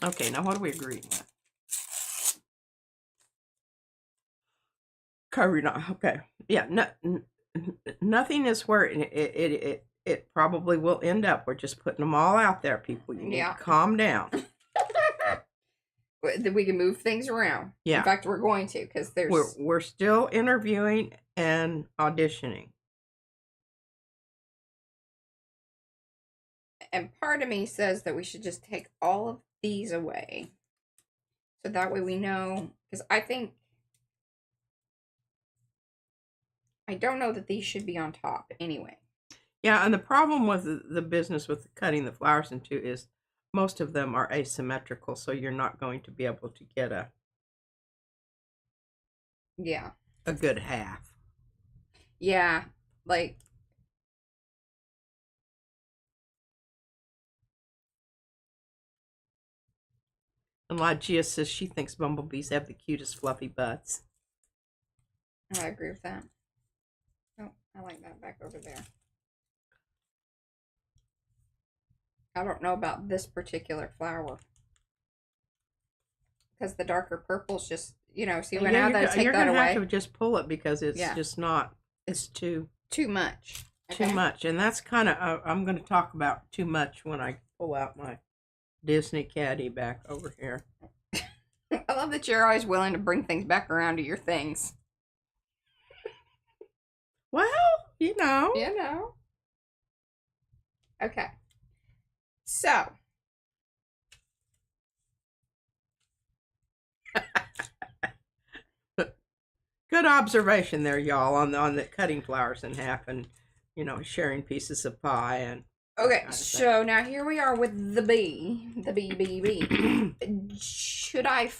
Okay, now what are we agreeing with? Cover not okay. Yeah, nothing is where it probably will end up. We're just putting them all out there, people. You need to calm down. We can move things around. Yeah. In fact, we're going to, because we're still interviewing and auditioning. And part of me says that we should just take all of these away. So that way we know, because I don't know that these should be on top anyway. Yeah, and the problem with the business with cutting the flowers into is most of them are asymmetrical, so you're not going to be able to get a good half. Yeah, like and like Gia says, she thinks bumblebees have the cutest fluffy butts. I agree with that. Oh, I like that back over there. I don't know about this particular flower. Because the darker purple's just, you know, see when now they take you're that gonna away. have to just pull it because it's just not, it's too much. Okay. Too much. And that's kind of, I'm going to talk about too much when I pull out my Disney caddy back over here. I love that you're always willing to bring things back around to your things. Well, you know. You know. Okay. So. Good observation there, y'all, on the cutting flowers in half and, you know, sharing pieces of pie and. Okay, so now here we are with the bee. The bee. Should I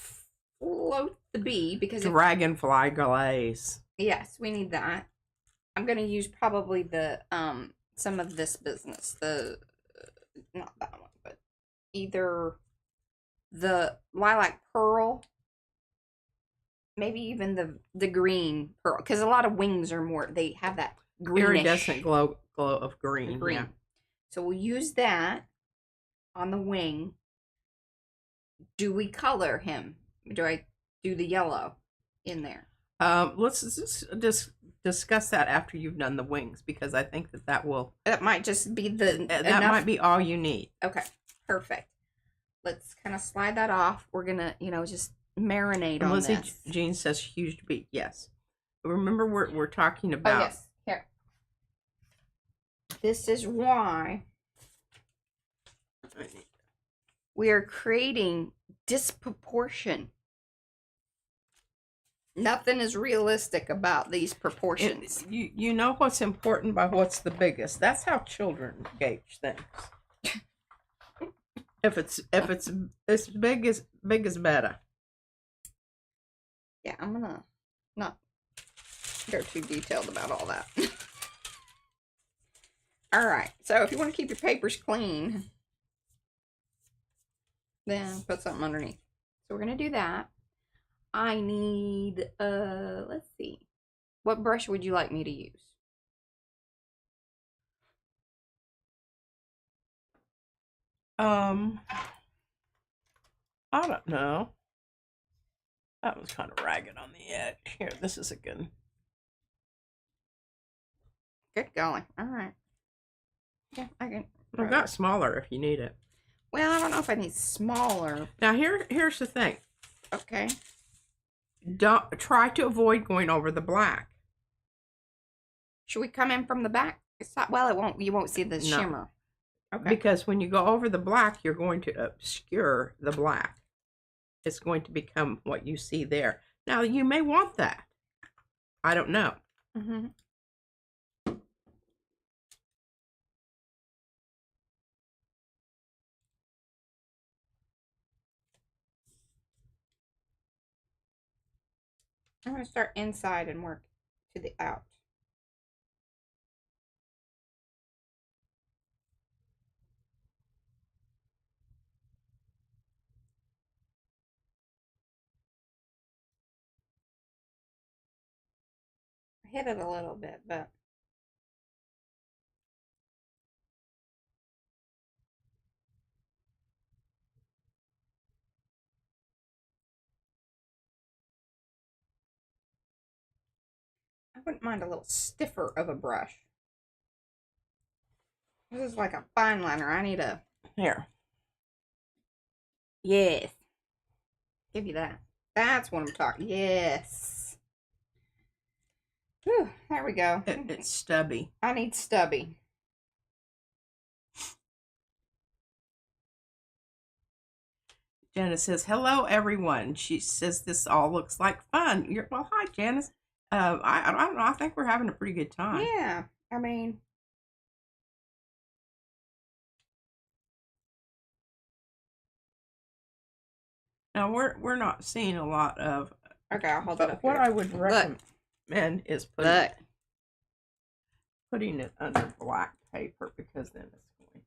float the bee? Because Dragonfly glaze. Yes, we need that. I'm gonna use probably the some of this business. The not that one, but either the lilac pearl, maybe even the green pearl, because a lot of wings are more. They have that greenish, iridescent glow of green. Yeah. So we'll use that on the wing. Do we color him? Do I do the yellow in there? Let's just discuss that after you've done the wings, because I think that will. That might just be the. That might be all you need. Okay, perfect. Let's kind of slide that off. We're gonna, you know, just marinate on this. Jean says huge beak. Yes. Remember, we're talking about. Oh yes. Here. This is why we are creating disproportion. Nothing is realistic about these proportions. You know what's important by what's the biggest. That's how children gauge things. if it's as big as better. Yeah, I'm gonna not go too detailed about all that. All right, so if you want to keep your papers clean, then put something underneath. So we're gonna do that. I need, let's see. What brush would you like me to use? I don't know. That was kind of ragged on the edge. Here, this is a good. Good going. All right. Yeah, I can. I've got smaller if you need it. Well, I don't know if I need smaller. Now here's the thing. Okay. Don't try to avoid going over the black. Should we come in from the back? It's not, well, it won't. You won't see the shimmer. Okay. Because when you go over the black, you're going to obscure the black. It's going to become what you see there. Now you may want that. I don't know. Mm-hmm. I'm going to start inside and work to the out. I hit it a little bit, but I wouldn't mind a little stiffer of a brush. This is like a fine liner. I need a... Here. Yes. Give you that. That's what I'm talking. Yes. Whew, there we go. It's stubby. I need stubby. Janice says, hello, everyone. She says this all looks like fun. Well, hi, Janice. I don't know. I think we're having a pretty good time. Yeah. I mean... Now, we're not seeing a lot of... Okay, I'll hold it up what here. I would recommend is putting it under black paper, because then it's going to...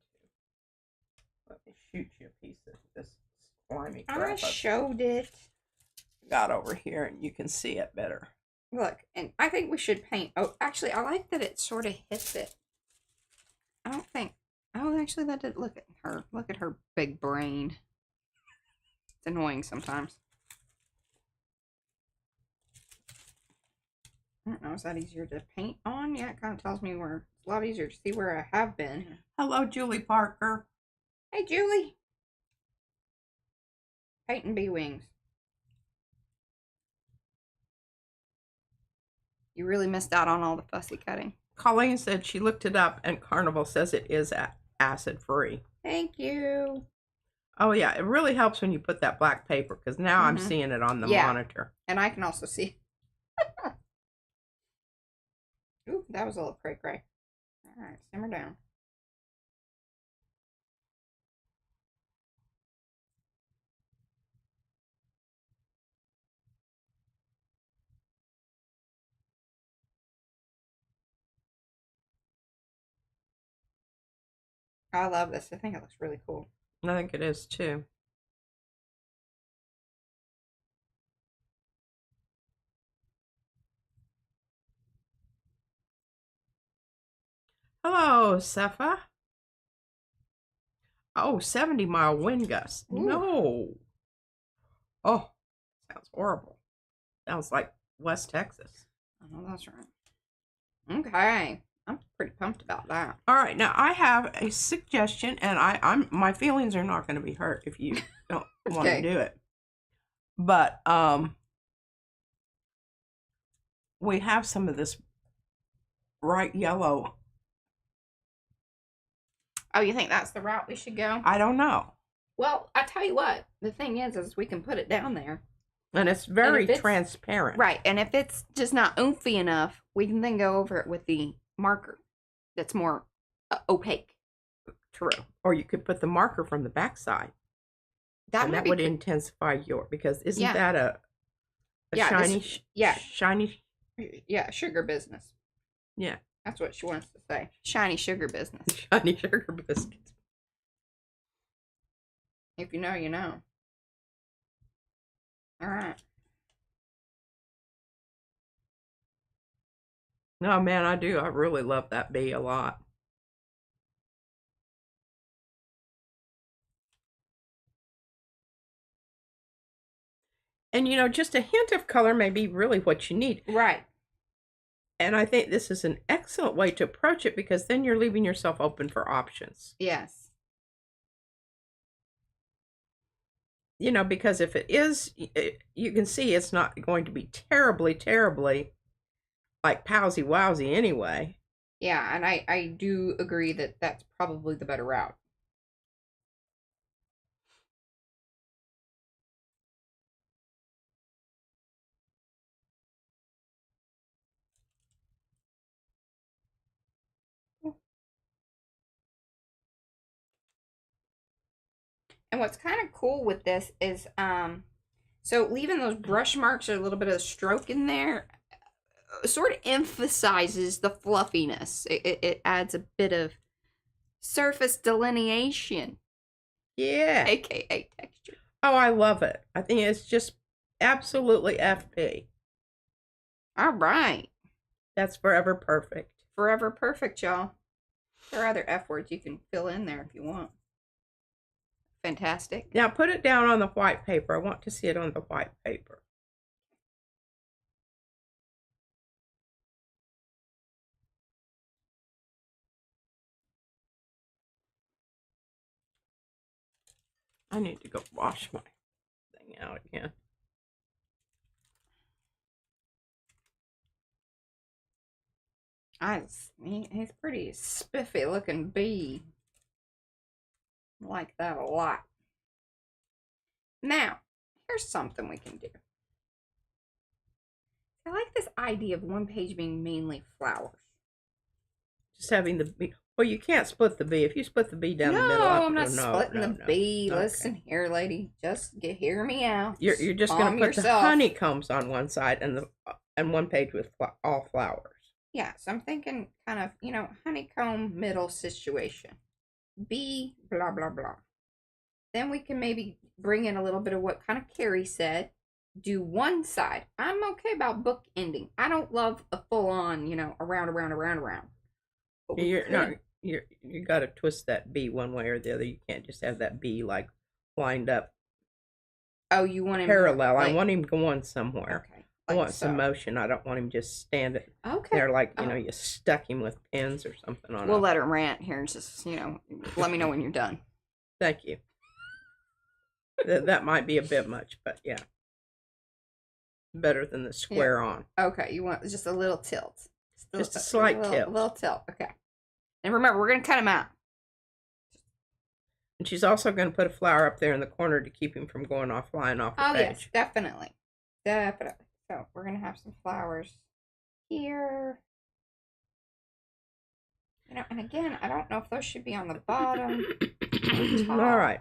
Let me shoot you a piece of this slimy crap. I showed it. Got over here, and you can see it better. Look, and I think we should paint. Oh, actually, I like that it sort of hits it. I don't think. Oh, actually, that did. Look at her. Look at her big brain. It's annoying sometimes. I don't know. Is that easier to paint on? Yeah, it kind of tells me where. It's a lot easier to see where I have been. Hello, Julie Parker. Hey, Julie. Painting bee wings. You really missed out on all the fussy cutting. Colleen said she looked it up, and Carnival says it is acid free. Thank you. Oh yeah, it really helps when you put that black paper, because now I'm seeing it on the monitor. And I can also see. Ooh, that was a little cray-cray. All right, simmer down. I love this. I think it looks really cool. I think it is too. Hello, Sepha. Oh, 70-mile wind gust. Ooh. No. Oh, sounds horrible. Sounds like West Texas. Oh, that's right. Okay. I'm pretty pumped about that. All right, now I have a suggestion, and I'm my feelings are not going to be hurt if you don't want to do it. But we have some of this bright yellow. Oh, you think that's the route we should go? I don't know. Well, I tell you what, the thing is we can put it down there. And it's very transparent. Right, and if it's just not oomphy enough, we can then go over it with the marker that's more opaque. True. Or you could put the marker from the backside. That would intensify your, because isn't that a shiny, shiny? Yeah, sugar business. Yeah. That's what she wants to say. Shiny sugar business. Shiny sugar biscuits. If you know, you know. All right. No, man, I do. I really love that bee a lot. And, you know, just a hint of color may be really what you need. Right. And I think this is an excellent way to approach it, because then you're leaving yourself open for options. Yes. You know, because if it is, you can see it's not going to be terribly, terribly like powsy wowsy anyway. Yeah, and I do agree that that's probably the better route. And what's kind of cool with this is, so leaving those brush marks or a little bit of stroke in there sort of emphasizes the fluffiness. It adds a bit of surface delineation. Yeah. AKA texture. Oh, I love it. I think it's just absolutely FP. All right. That's forever perfect. Forever perfect, y'all. There are other F words you can fill in there if you want. Fantastic. Now put it down on the white paper. I want to see it on the white paper. I need to go wash my thing out again. He's pretty spiffy looking bee. I like that a lot. Now, here's something we can do. I like this idea of one page being mainly flowers. Just having the bee. Well, you can't split the bee. If you split the bee down the middle, I'm not splitting the bee. Okay. Listen here, lady. Just hear me out. You're just going to put the honeycombs on one side and one page with all flowers. Yeah, so I'm thinking kind of, honeycomb middle situation. Bee, blah, blah, blah. Then we can maybe bring in a little bit of what kind of Carrie said. do one side. I'm okay about book ending. I don't love a full on, around, around, around, around. But you got to twist that B one way or the other. You can't just have that B like lined up. Oh, you want him parallel. I want him going somewhere. Okay. I want some motion. I don't want him just standing there like, you stuck him with pins or something on. We'll let him rant here and just, let me know when you're done. Thank you. That might be a bit much, but yeah. Better than the square on. Okay, you want just a little tilt. Just a slight tilt. A little tilt, okay. And remember, we're going to cut him out. And she's also going to put a flower up there in the corner to keep him from flying off the page. Oh, yes, definitely. Definitely. So, we're going to have some flowers here. And again, I don't know if those should be on the bottom. All right.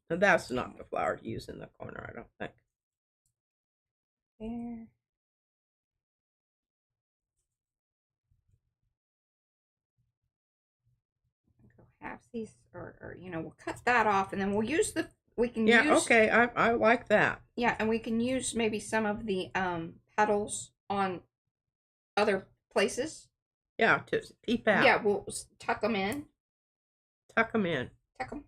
Now, that's not the flower to use in the corner, I don't think. There. Go half these, or we'll cut that off, and then we'll use okay, I like that. Yeah, and we can use maybe some of the petals on other places. Yeah, to peep out. Yeah, we'll tuck them in. Tuck them in. Tuck them.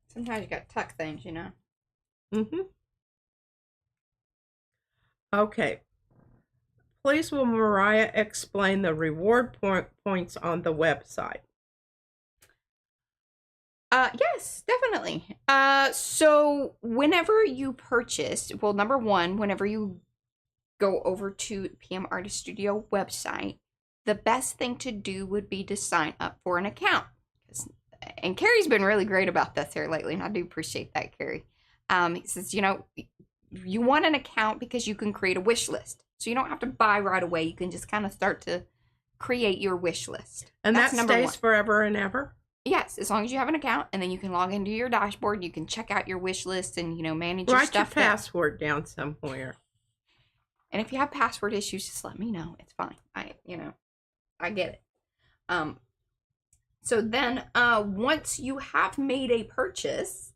Sometimes you got to tuck things, Mm-hmm. Okay. Please will Mariah explain the reward points on the website? Yes, definitely. So whenever you purchase, well, number one, whenever you go over to PM Artist Studio website, the best thing to do would be to sign up for an account. And Carrie's been really great about this here lately, and I do appreciate that, Carrie. He says, you want an account because you can create a wish list. So you don't have to buy right away. You can just kind of start to create your wish list. And that stays forever and ever? Yes, as long as you have an account, and then you can log into your dashboard. You can check out your wish list and, manage your stuff. Write your password down somewhere. And if you have password issues, just let me know. It's fine. I get it. So then, once you have made a purchase,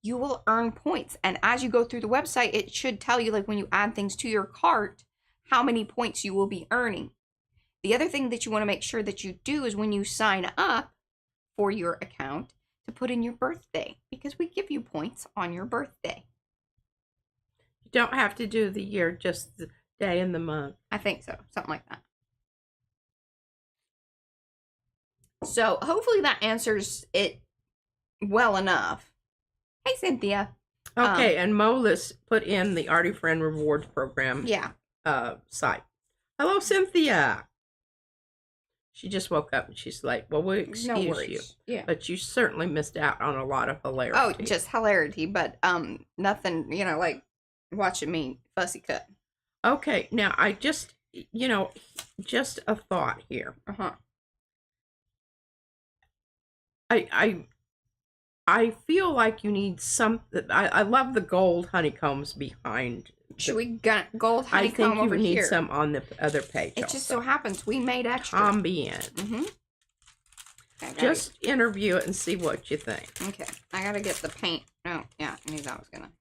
you will earn points. And as you go through the website, it should tell you, like when you add things to your cart, how many points you will be earning. The other thing that you want to make sure that you do is when you sign up for your account, to put in your birthday, because we give you points on your birthday. You don't have to do the year, just the day and the month. I think so. Something like that. So hopefully that answers it well enough. Hey, Cynthia. Okay, and Molis put in the Arty Fun Rewards Program site. Hello, Cynthia. She just woke up and she's like, well, we'll excuse you. Yeah. But you certainly missed out on a lot of hilarity. Oh, just hilarity, but nothing, like watching me fussy cut. Okay, now I just, just a thought here. Uh-huh. I feel like you need some. I love the gold honeycombs behind. Should we get gold honeycomb over here? I think you need some on the other page. It just so happens we made extra. Ambient. Mm-hmm. Just interview it and see what you think. Okay, I gotta get the paint. Oh, yeah, I knew that was gonna.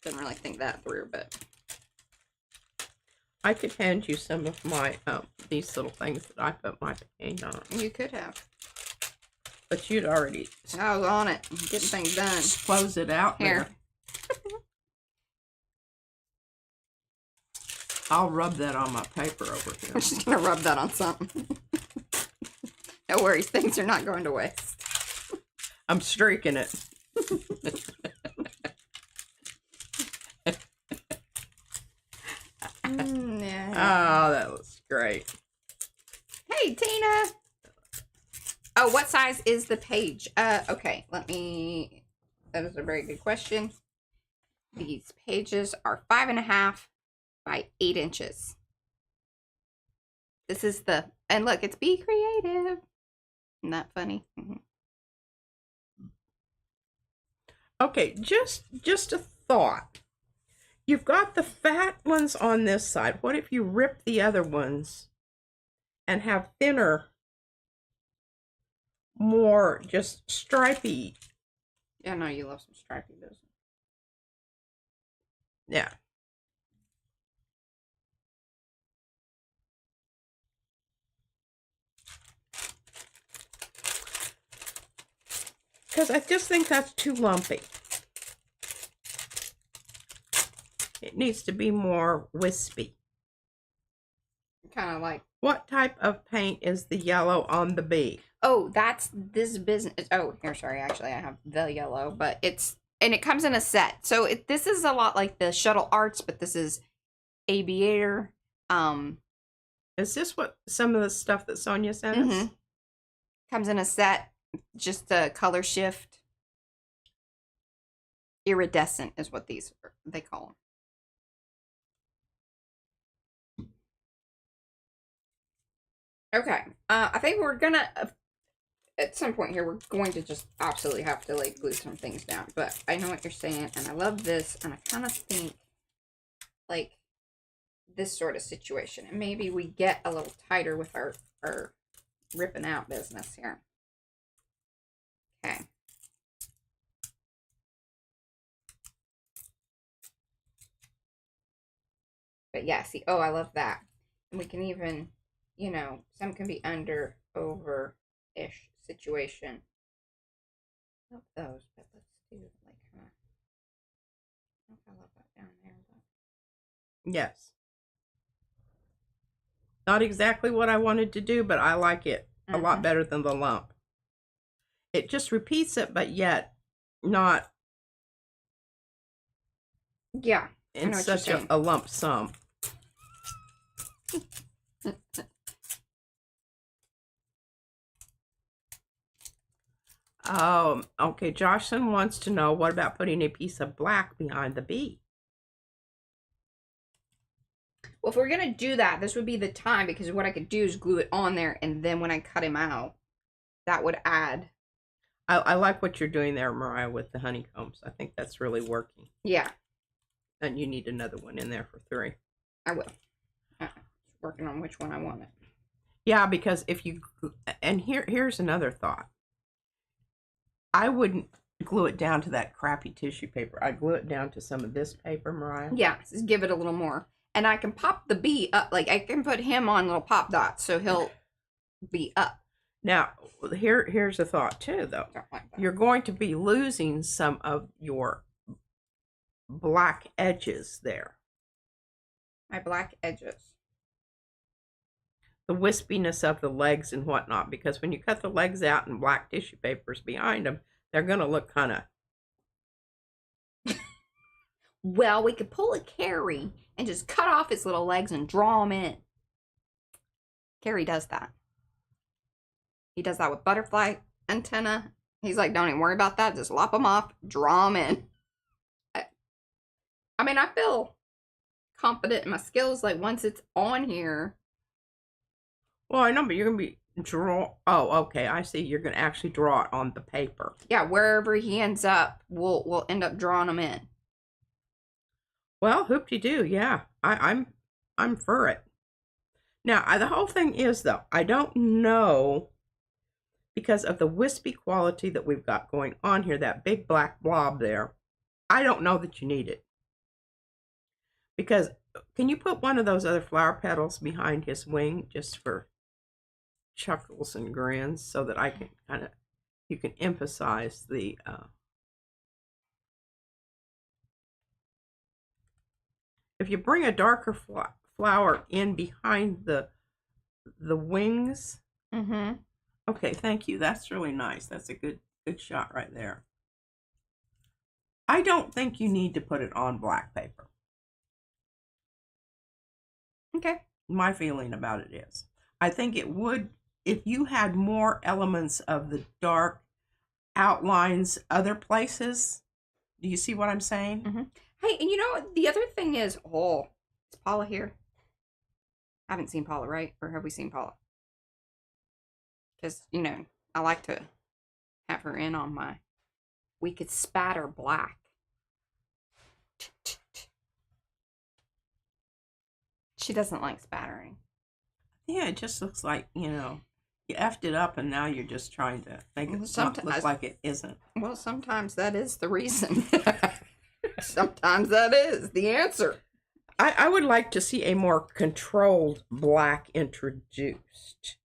Didn't really think that through, but I could hand you some of my these little things that I put my paint on. You could have. But you'd already. I was on it, getting things done. Close it out here. I'll rub that on my paper over here. I'm just gonna rub that on something. No worries, things are not going to waste. I'm streaking it. Yeah. Oh, that was great. Hey, Tina. Oh, what size is the page? Okay, that is a very good question. These pages are 5.5 by 8 inches. This is and look, it's Be Creative. Isn't that funny? Mm-hmm. Okay, just a thought. You've got the fat ones on this side. What if you rip the other ones and have thinner, more just stripy Yeah, no, you love some stripy business. Yeah. Because I just think that's too lumpy. It needs to be more wispy. Kind of like. What type of paint is the yellow on the bee? Oh, that's this business. Oh, here, sorry. Actually, I have the yellow, but and it comes in a set. So this is a lot like the Shuttle Arts, but this is Aviator. Is this what some of the stuff that Sonia sent us? Comes in a set, just a color shift. Iridescent is what they call them. Okay, I think we're gonna, at some point here, we're going to just absolutely have to, like, glue some things down. But I know what you're saying, and I love this, and I kind of think, like, this sort of situation. And maybe we get a little tighter with our ripping out business here. Okay. But yeah, see, oh, I love that. And we can even, you know, some can be under, over-ish situation. Love those, but let's do, like, kind of, I don't know if I love that down there, but. Yes. Not exactly what I wanted to do, but I like it a lot better than the lump. It just repeats it, but yet not. Yeah. In such a lump sum. Okay. Jocelyn wants to know, what about putting a piece of black behind the bee? Well, if we're going to do that, this would be the time, because what I could do is glue it on there, and then when I cut him out, that would add. I like what you're doing there, Mariah, with the honeycombs. I think that's really working. Yeah. And you need another one in there for 3. I will. Working on which one I want it. Yeah, because if you, and here's another thought. I wouldn't glue it down to that crappy tissue paper. I'd glue it down to some of this paper, Mariah. Yeah, just give it a little more. And I can pop the bee up. Like, I can put him on little pop dots, so he'll be up. Now, here's a thought, too, though. Like you're going to be losing some of your black edges there. My black edges. The wispiness of the legs and whatnot, because when you cut the legs out and black tissue papers behind them, they're going to look kind of. Well, we could pull a Carrie and just cut off his little legs and draw them in. Carrie does that. He does that with butterfly antenna. He's like, don't even worry about that. Just lop them off, draw them in. I mean, I feel confident in my skills. Like, once it's on here. Well, I know, but you're going to be Oh, okay. I see. You're going to actually draw it on the paper. Yeah, wherever he ends up, we'll end up drawing them in. Well, hoop-de-doo. Yeah, I'm for it. Now, the whole thing is, though, I don't know, because of the wispy quality that we've got going on here, that big black blob there, I don't know that you need it. Because, can you put one of those other flower petals behind his wing just for chuckles and grins, so that I can kind of, you can emphasize the, if you bring a darker flower in behind the wings. Mm-hmm. Okay, thank you. That's really nice. That's a good shot right there. I don't think you need to put it on black paper. Okay. My feeling about it is, I think it would, if you had more elements of the dark outlines other places. Do you see what I'm saying? Mm-hmm. Hey, and you know, the other thing is, is Paula here? I haven't seen Paula, right? Or have we seen Paula? Because, you know, I like to have her in on my, we could spatter black. She doesn't like spattering. Yeah, it just looks like, you know. You effed it up, and now you're just trying to make it not look like it isn't. Well, sometimes that is the reason. Sometimes that is the answer. I would like to see a more controlled black introduced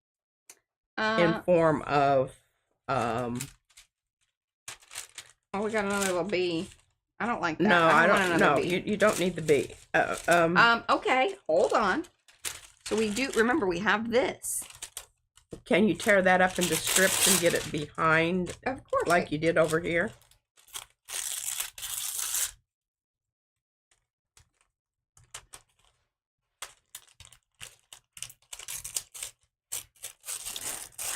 in form of Oh, we got another little bee. I don't like that. No, I don't. No, bee. you don't need the bee. Okay, hold on. So we do remember we have this. Can you tear that up into strips and get it behind? Of course, like you did over here.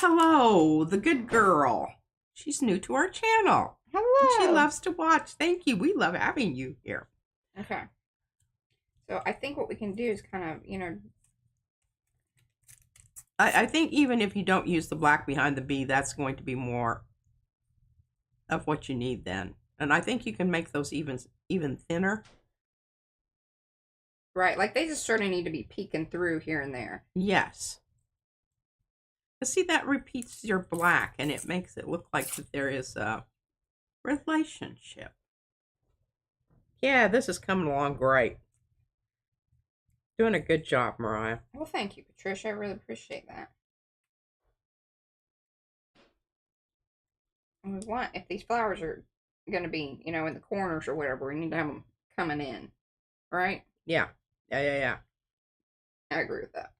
Hello, the good girl. She's new to our channel. Hello. She loves to watch. Thank you. We love having you here. Okay. So I think what we can do is kind of, you know. I think even if you don't use the black behind the bee, that's going to be more of what you need then. And I think you can make those even thinner. Right, like they just sort of need to be peeking through here and there. Yes. See, that repeats your black, and it makes it look like that there is a relationship. Yeah, this is coming along great. Doing a good job, Mariah. Well, thank you, Patricia. I really appreciate that. And we want, if these flowers are going to be, you know, in the corners or whatever, we need to have them coming in, right? Yeah. Yeah. I agree with that.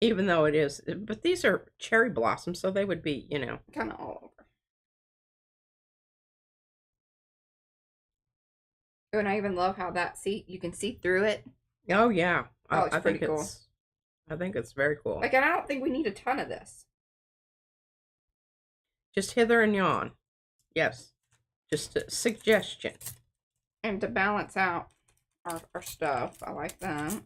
Even though it is, but these are cherry blossoms, so they would be, you know. Kind of all over. Oh, and I even love how that, you can see through it. Oh, yeah. Oh, it's pretty cool. I think it's very cool. Like, and I don't think we need a ton of this. Just hither and yon. Yes. Just a suggestion. And to balance out our stuff, I like that.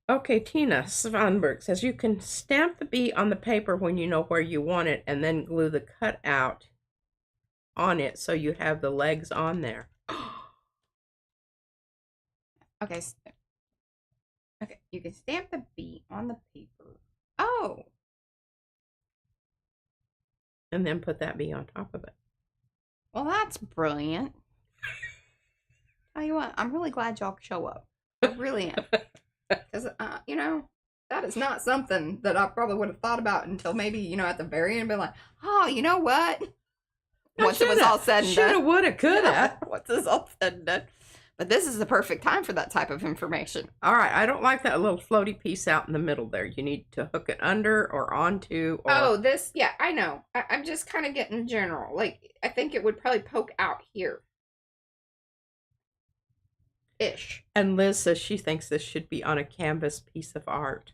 Okay, Tina Svanberg says you can stamp the bee on the paper when you know where you want it and then glue the cutout on it so you have the legs on there. Okay. Okay, you can stamp the bee on the paper. Oh. And then put that bee on top of it. Well, that's brilliant. Tell you what, I'm really glad y'all show up. I really am. Because, you know, that is not something that I probably would have thought about until maybe, you know, at the very end, be like, oh, you know what? Once it was all said and done. Shoulda, woulda, coulda. Once it's all said and done. But this is the perfect time for that type of information. All right, I don't like that little floaty piece out in the middle there. You need to hook it under or onto. Or... Oh, this, yeah, I know. I'm just kind of getting general. Like, I think it would probably poke out here. Ish. And Liz says she thinks this should be on a canvas piece of art.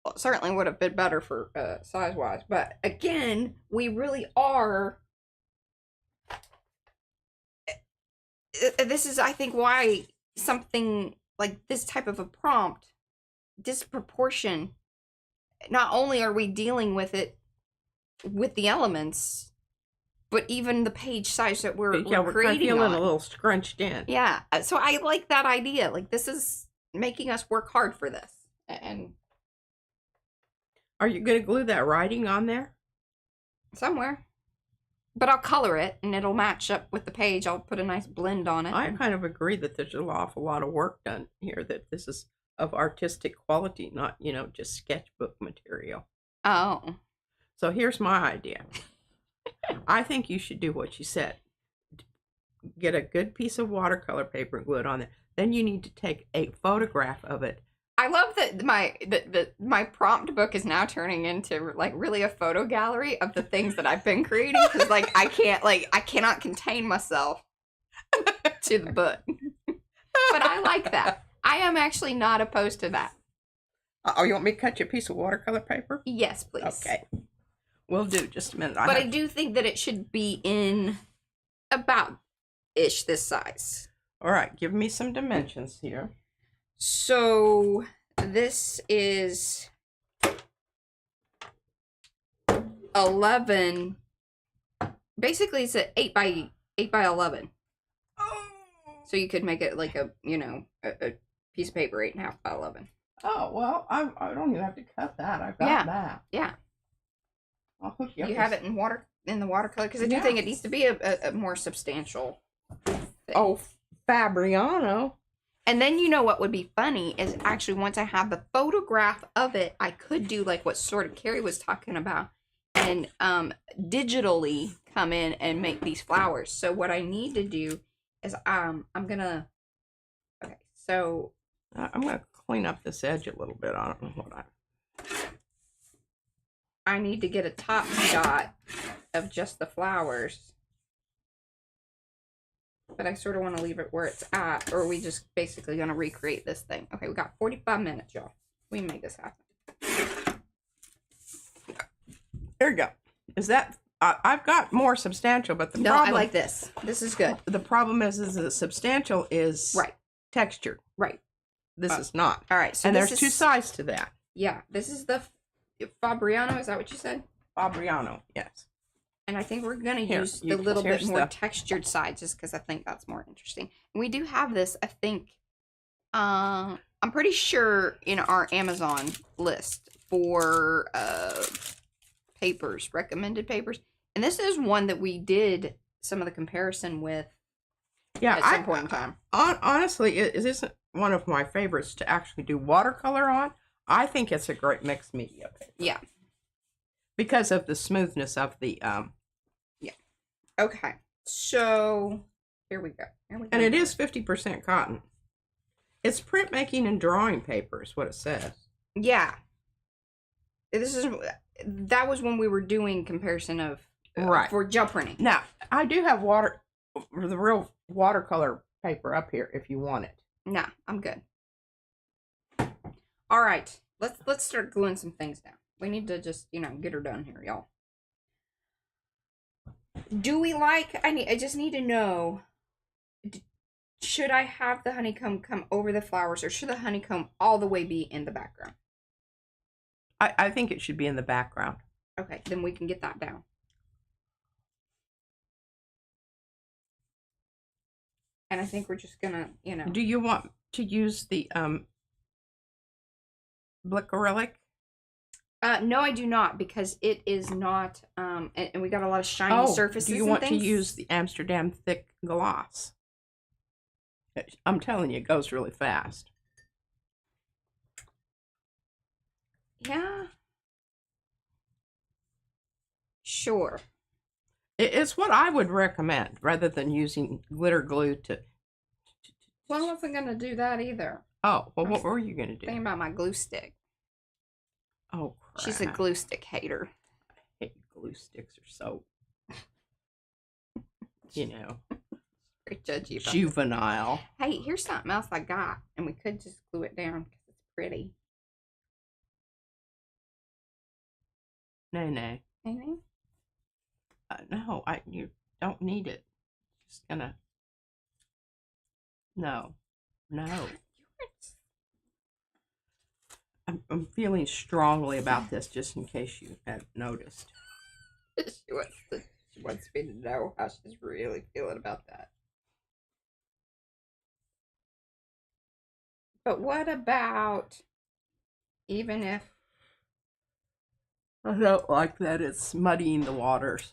Well, it certainly would have been better for size-wise. But, again, we really are... This is, I think, why something like this type of a prompt, disproportion, not only are we dealing with it with the elements, but even the page size that we're creating feeling a little scrunched in. Yeah, so I like that idea. Like, this is making us work hard for this. And are you going to glue that writing on there? Somewhere. But I'll color it, and it'll match up with the page. I'll put a nice blend on it. I kind of agree that there's an awful lot of work done here, that this is of artistic quality, not, you know, just sketchbook material. Oh. So here's my idea. I think you should do what you said. Get a good piece of watercolor paper and glue it on there. Then you need to take a photograph of it. I love that my prompt book is now turning into like really a photo gallery of the things that I've been creating, because like I cannot contain myself to the book. But I like that. I am actually not opposed to that. Oh, you want me to cut you a piece of watercolor paper? Yes, please. Okay. We'll do. Just a minute. But I do think that it should be in about-ish this size. All right. Give me some dimensions here. So this is 11. Basically, it's an 8 by 8 by 11. Oh. So you could make it like a, you know, a piece of paper 8.5 by 11. Oh, well, I don't even have to cut that. I've got that. Yeah. I'll hook you up. You have it in the watercolor? Because I do think it needs to be a more substantial thing. Oh, Fabriano. And then you know what would be funny is actually once I have the photograph of it, I could do like what sort of Carrie was talking about and digitally come in and make these flowers. So what I need to do is I'm gonna, okay, so I'm gonna clean up this edge a little bit. I don't know what I need to get a top shot of just the flowers. But I sort of want to leave it where it's at, or are we just basically going to recreate this thing? Okay, we got 45 minutes, y'all. We can make this happen. There you go. Is that, I've got more substantial, but the no, problem... I like this. This is good. The problem is the substantial is textured. Right. This is not. All right. So and there's two sides to that. Yeah. This is the Fabriano. Is that what you said? Fabriano, yes. And I think we're going to use the little bit more textured side just because I think that's more interesting. And we do have this, I think, I'm pretty sure in our Amazon list for papers, recommended papers. And this is one that we did some of the comparison with at some point in time. Honestly, it isn't one of my favorites to actually do watercolor on. I think it's a great mixed media paper. Yeah. Because of the smoothness of the... Yeah. Okay. So, here we go. And it is 50% cotton. It's printmaking and drawing paper is what it says. Yeah. That was when we were doing comparison of... for gel printing. Now, I do have the real watercolor paper up here if you want it. Nah, I'm good. All right. Let's start gluing some things down. We need to just, get her done here, y'all. Do we I just need to know, should I have the honeycomb come over the flowers, or should the honeycomb all the way be in the background? I think it should be in the background. Okay, then we can get that down. And I think we're just gonna, Do you want to use the Blick acrylic? No, I do not, because it is not, and we got a lot of shiny surfaces. Do you want to use the Amsterdam thick gloss? I'm telling you, it goes really fast. Yeah. Sure. It's what I would recommend, rather than using glitter glue to... Well, I wasn't going to do that either. Oh, well, what were you going to do? Thinking about my glue stick. Oh, crap. She's a glue stick hater. I hate glue sticks are so, Very judgy about juvenile. This. Hey, here's something else I got, and we could just glue it down because it's pretty. No. Mm-hmm. No, you don't need it. Just gonna. No. I'm feeling strongly about this, just in case you have noticed. She wants me to know how she's really feeling about that. But what about even if... I don't like that it's muddying the waters.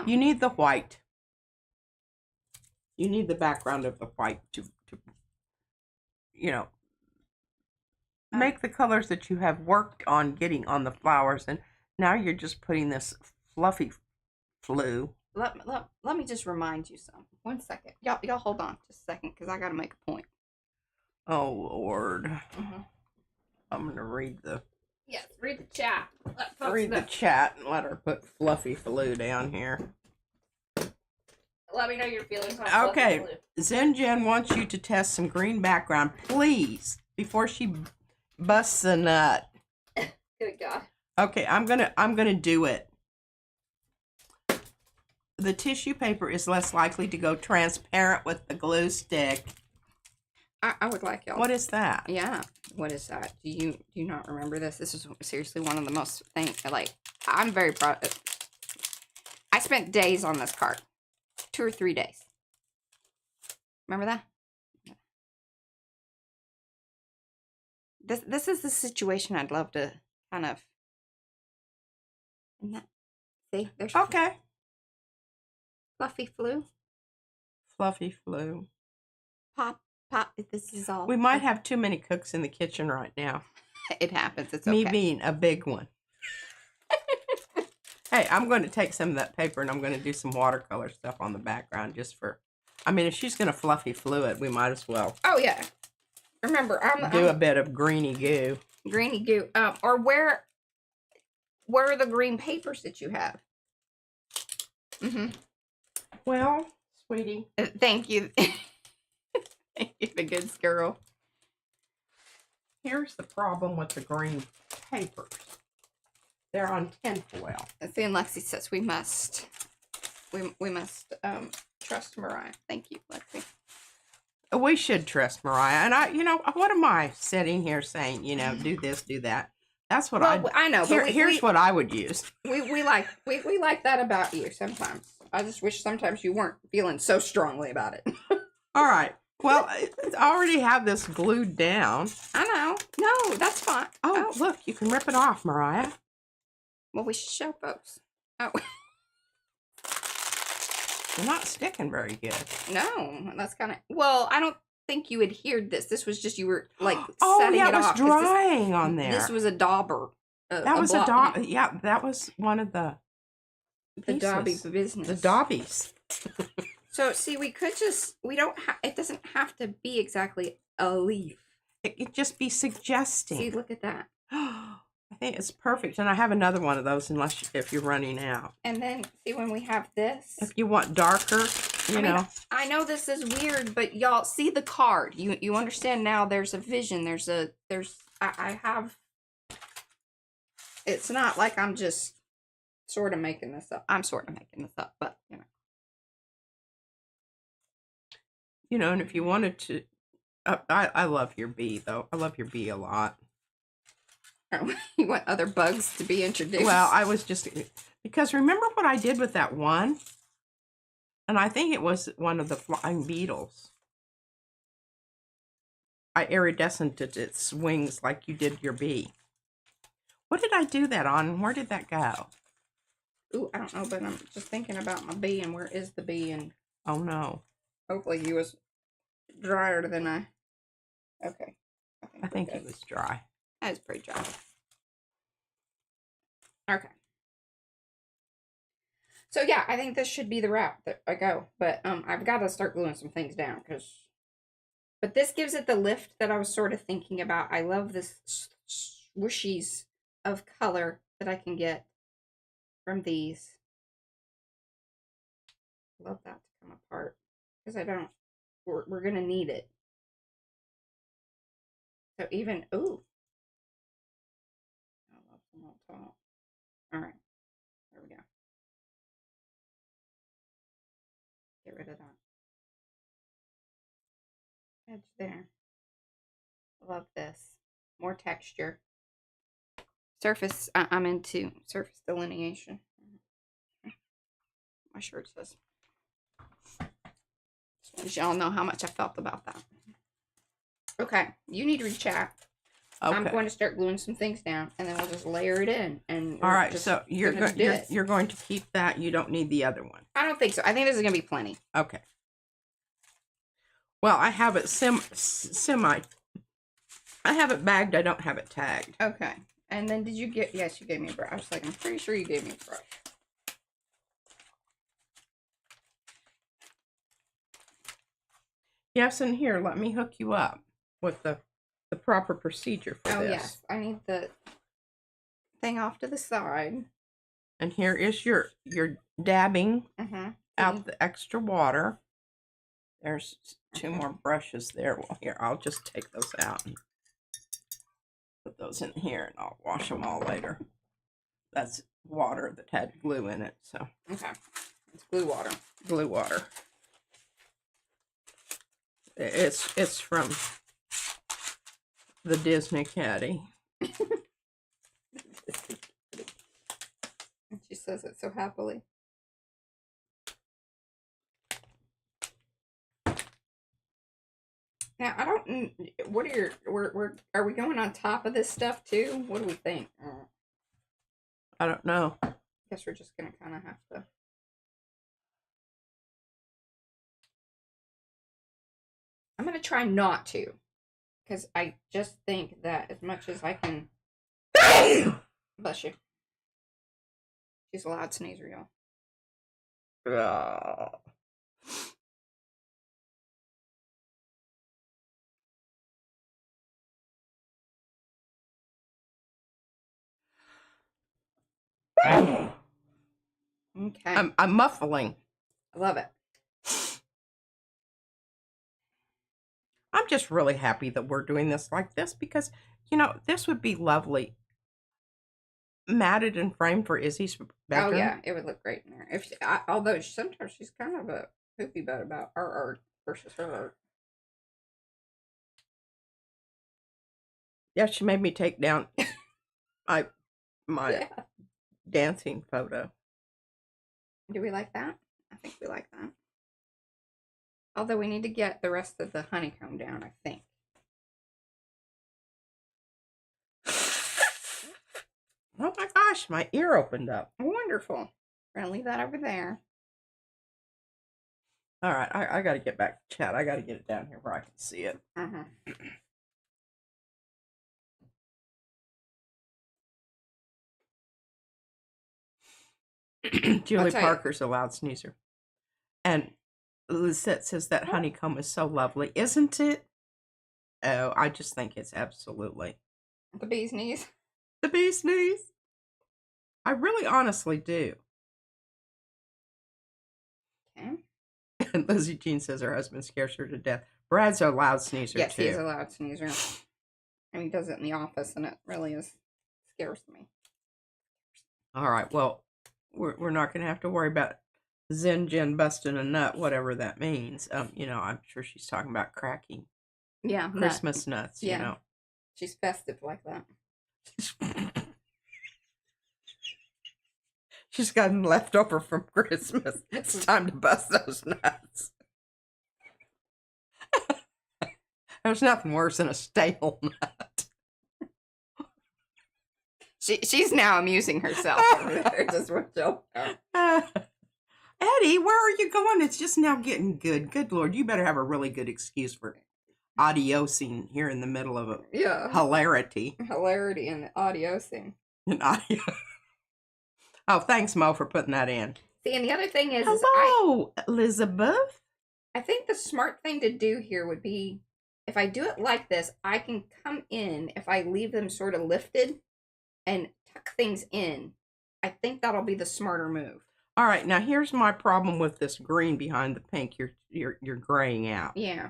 You need the white. You need the background of the white to make the colors that you have worked on getting on the flowers, and now you're just putting this fluffy flu. Let me just remind you something. 1 second. Y'all hold on just a second, because I got to make a point. Oh, Lord. Mm-hmm. I'm going to read the... Yes, read the chat. Read the chat and let her put fluffy flu down here. Let me know your feelings on okay, fluffy flu. Zen Jen wants you to test some green background, please, before she busts a nut. Good God. Okay, I'm gonna do it. The tissue paper is less likely to go transparent with the glue stick. I would like y'all. What is that? Yeah. What is that? Do you not remember this? This is seriously one of the most I'm very proud of. spent days on this card. 2 or 3 days. Remember that? This is the situation I'd love to kind of. See, there's Okay. Fluffy Flu. Fluffy Flu. Pop. This is all. We might have too many cooks in the kitchen right now. It happens. It's Me okay. being a big one. Hey, I'm going to take some of that paper and I'm going to do some watercolor stuff on the background just for. I mean, if she's going to Fluffy Flu it, we might as well. Oh yeah. Remember, do a bit of greeny goo. Greeny goo. Or where are the green papers that you have? Well, sweetie. Thank you. Thank you, the good girl. Here's the problem with the green papers. They're on tinfoil. See, and Lexi says we must trust Mariah. Thank you, Lexi. We should trust Mariah. And what am I sitting here saying, do this, do that? That's what I know. But here's what I would use. We like that about you sometimes. I just wish sometimes you weren't feeling so strongly about it. All right. Well, I already have this glued down. I know. No, that's fine. Oh, look, you can rip it off, Mariah. Well, we should show folks. Oh. You're not sticking very good. No, that's kind of. Well, I don't think you adhered this. This was just you were like setting it off. It was drying on there. This was a dauber. That was a dauber. Yeah, that was one of the Dobby business. The Dobbies. So, see, we don't have, it doesn't have to be exactly a leaf. It could just be suggesting. See, look at that. I think it's perfect. And I have another one of those if you're running out. And then, see, when we have this. If you want darker, you know. I know this is weird, but y'all see the card. You understand now there's a vision. I have. It's not like I'm just sort of making this up. I'm sort of making this up, but, and if you wanted to, I love your bee, though. I love your bee a lot. You want other bugs to be introduced? Well, I was just, because remember what I did with that one? And I think it was one of the flying beetles. I iridescented its wings like you did your bee. What did I do that on? Where did that go? Ooh, I don't know, but I'm just thinking about my bee and where is the bee? And oh, no. Hopefully he was drier than I. Okay. I think it was dry. That was pretty dry. Okay. So yeah, I think this should be the route that I go. But I've got to start gluing some things down but this gives it the lift that I was sort of thinking about. I love this swooshies of color that I can get from these. Love that to come apart because we're gonna need it. So even ooh. I love them on top. All right, there we go. Get rid of that edge there. Love this. More texture. Surface. I'm into surface delineation. My shirt says. Just y'all know how much I felt about that. Okay, you need to read chat. Okay. I'm going to start gluing some things down, and then we'll just layer it in. And all right, so you're going to keep that. You don't need the other one. I don't think so. I think this is going to be plenty. Okay. Well, I have it semi. I have it bagged. I don't have it tagged. Okay. And then did you get? Yes, you gave me a brush. I was like, I'm pretty sure you gave me a brush. Yes, and here, let me hook you up with the proper procedure for this. Oh, yes. I need the thing off to the side. And here is your dabbing out the extra water. There's 2 more brushes there. Well, here, I'll just take those out and put those in here, and I'll wash them all later. That's water that had glue in it, so. Okay. It's glue water. Glue water. It's from the Disney Caddy. She says it so happily. Now, I don't, what are your, are we going on top of this stuff too? What do we think? I don't know. Guess we're just going to kind of have to. I'm going to try not to. Because I just think that as much as I can. Bless you. She's a loud sneezer, y'all. Okay. I'm muffling. I love it. I'm just really happy that we're doing this like this because, you know, this would be lovely. Matted and framed for Izzy's bedroom. Oh, yeah. It would look great in there. If she, although sometimes she's kind of a poopy butt about our art versus her art. Yeah, she made me take down my dancing photo. Do we like that? I think we like that. Although we need to get the rest of the honeycomb down, I think. Oh my gosh, my ear opened up. Wonderful. We're going to leave that over there. All right, I got to get back to chat. I got to get it down here where I can see it. Julie Parker's a loud sneezer. And Lisette says that honeycomb is so lovely, isn't it? Oh, I just think it's absolutely. The bee's knees. The bee's knees. I really honestly do. Okay. And Lizzie Jean says her husband scares her to death. Brad's a loud sneezer, yes, too. he is a loud sneezer. And he does it in the office, and it really scares me. All right, well, we're not going to have to worry about Zen Jen busting a nut, whatever that means. You know, I'm sure she's talking about cracking. Yeah, Christmas nuts, yeah. You know. She's festive like that. She's got them left over from Christmas. It's time to bust those nuts. There's nothing worse than a stale nut. She's now amusing herself over there. Just with Joe. Eddie, where are you going? It's just now getting good. Good Lord, you better have a really good excuse for adiosing here in the middle of a hilarity. Hilarity and adiosing. An audio. Oh, thanks, Mo, for putting that in. See, and the other thing is... Hello, Elizabeth. I think the smart thing to do here would be, if I do it like this, I can come in, if I leave them sort of lifted, and tuck things in. I think that'll be the smarter move. All right, now here's my problem with this green behind the pink. You're graying out. Yeah.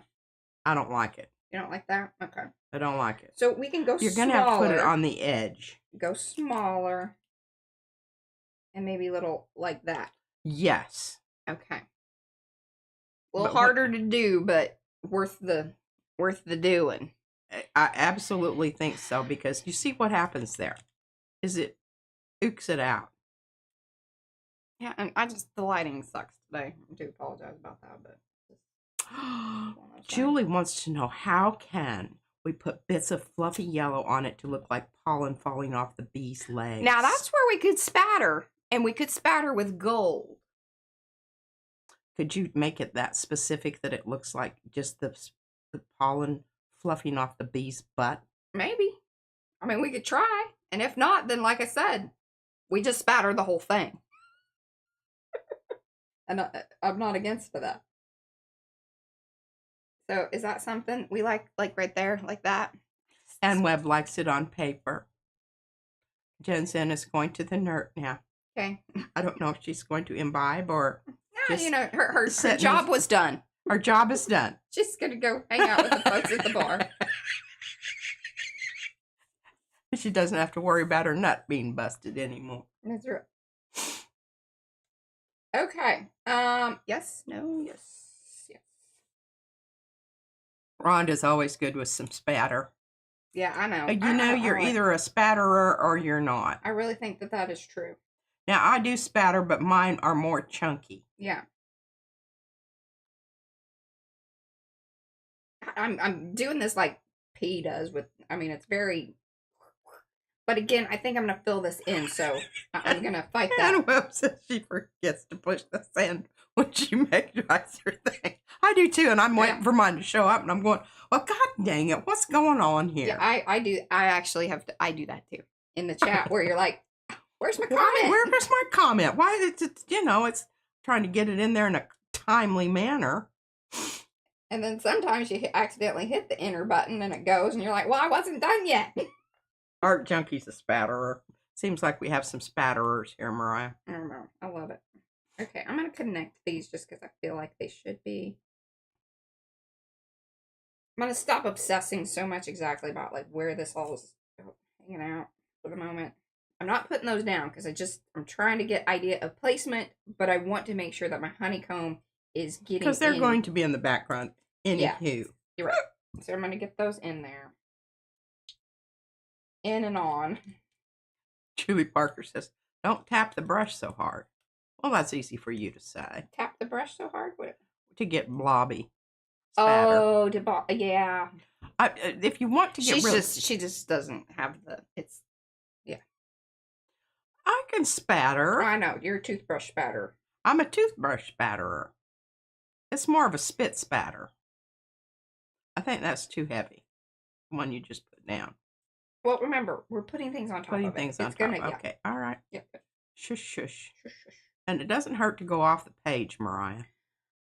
I don't like it. You don't like that? Okay. I don't like it. So we can go You're smaller. going to have to put it on the edge. Go smaller. And maybe a little like that. Yes. Okay. A little harder to do, but worth the doing. I absolutely think so, because you see what happens there. Is it ooks it out. Yeah, and the lighting sucks today. I do apologize about that, but Julie wants to know, how can we put bits of fluffy yellow on it to look like pollen falling off the bee's legs? Now that's where we could spatter, and we could spatter with gold. Could you make it that specific that it looks like just the pollen fluffing off the bee's butt? Maybe. I mean, we could try. And if not, then like I said, we just spatter the whole thing. And I'm not against that. So is that something we like right there, like that? And Webb likes it on paper. Jensen is going to the nerd now. Okay. I don't know if she's going to imbibe or... No, you know, her job was done. Her job is done. She's going to go hang out with the folks at the bar. She doesn't have to worry about her nut being busted anymore. That's right. Okay. Yes, no, yes, yes. Rhonda's always good with some spatter. Yeah, I know. You know, you're either a spatterer or you're not. I really think that is true. Now, I do spatter, but mine are more chunky. Yeah. I'm doing this like P does with, I mean, it's very, but again, I think I'm going to fill this in, so I'm going to fight that. And Web says she forgets to push the send when she measurizes her thing. I do too, and I'm waiting for mine to show up, and I'm going, well, God dang it, what's going on here? Yeah, I do. I actually have to, I do that too. In the chat where you're like, where's my comment? Where's my comment? Why, it's trying to get it in there in a timely manner. And then sometimes you accidentally hit the enter button and it goes, and you're like, well, I wasn't done yet. Art Junkie's a spatterer. Seems like we have some spatterers here, Mariah. I don't know. I love it. Okay, I'm going to connect these just because I feel like they should be. I'm going to stop obsessing so much exactly about like where this all is hanging out for the moment. I'm not putting those down because I'm trying to get idea of placement, but I want to make sure that my honeycomb is getting because they're going to be in the background anywho. Yeah, you're right. So I'm going to get those in there. In and on. Julie Parker says, don't tap the brush so hard. Well, that's easy for you to say. Tap the brush so hard? What? To get blobby spatter. Oh, yeah. If you want to get she just doesn't have yeah. I can spatter. I know, you're a toothbrush spatter. I'm a toothbrush spatterer. It's more of a spit spatter. I think that's too heavy. The one you just put down. Well, remember, we're putting things on top of it. Putting things on top. Okay, all right. Yeah. Shush, shush. Shush, shush. And it doesn't hurt to go off the page, Mariah.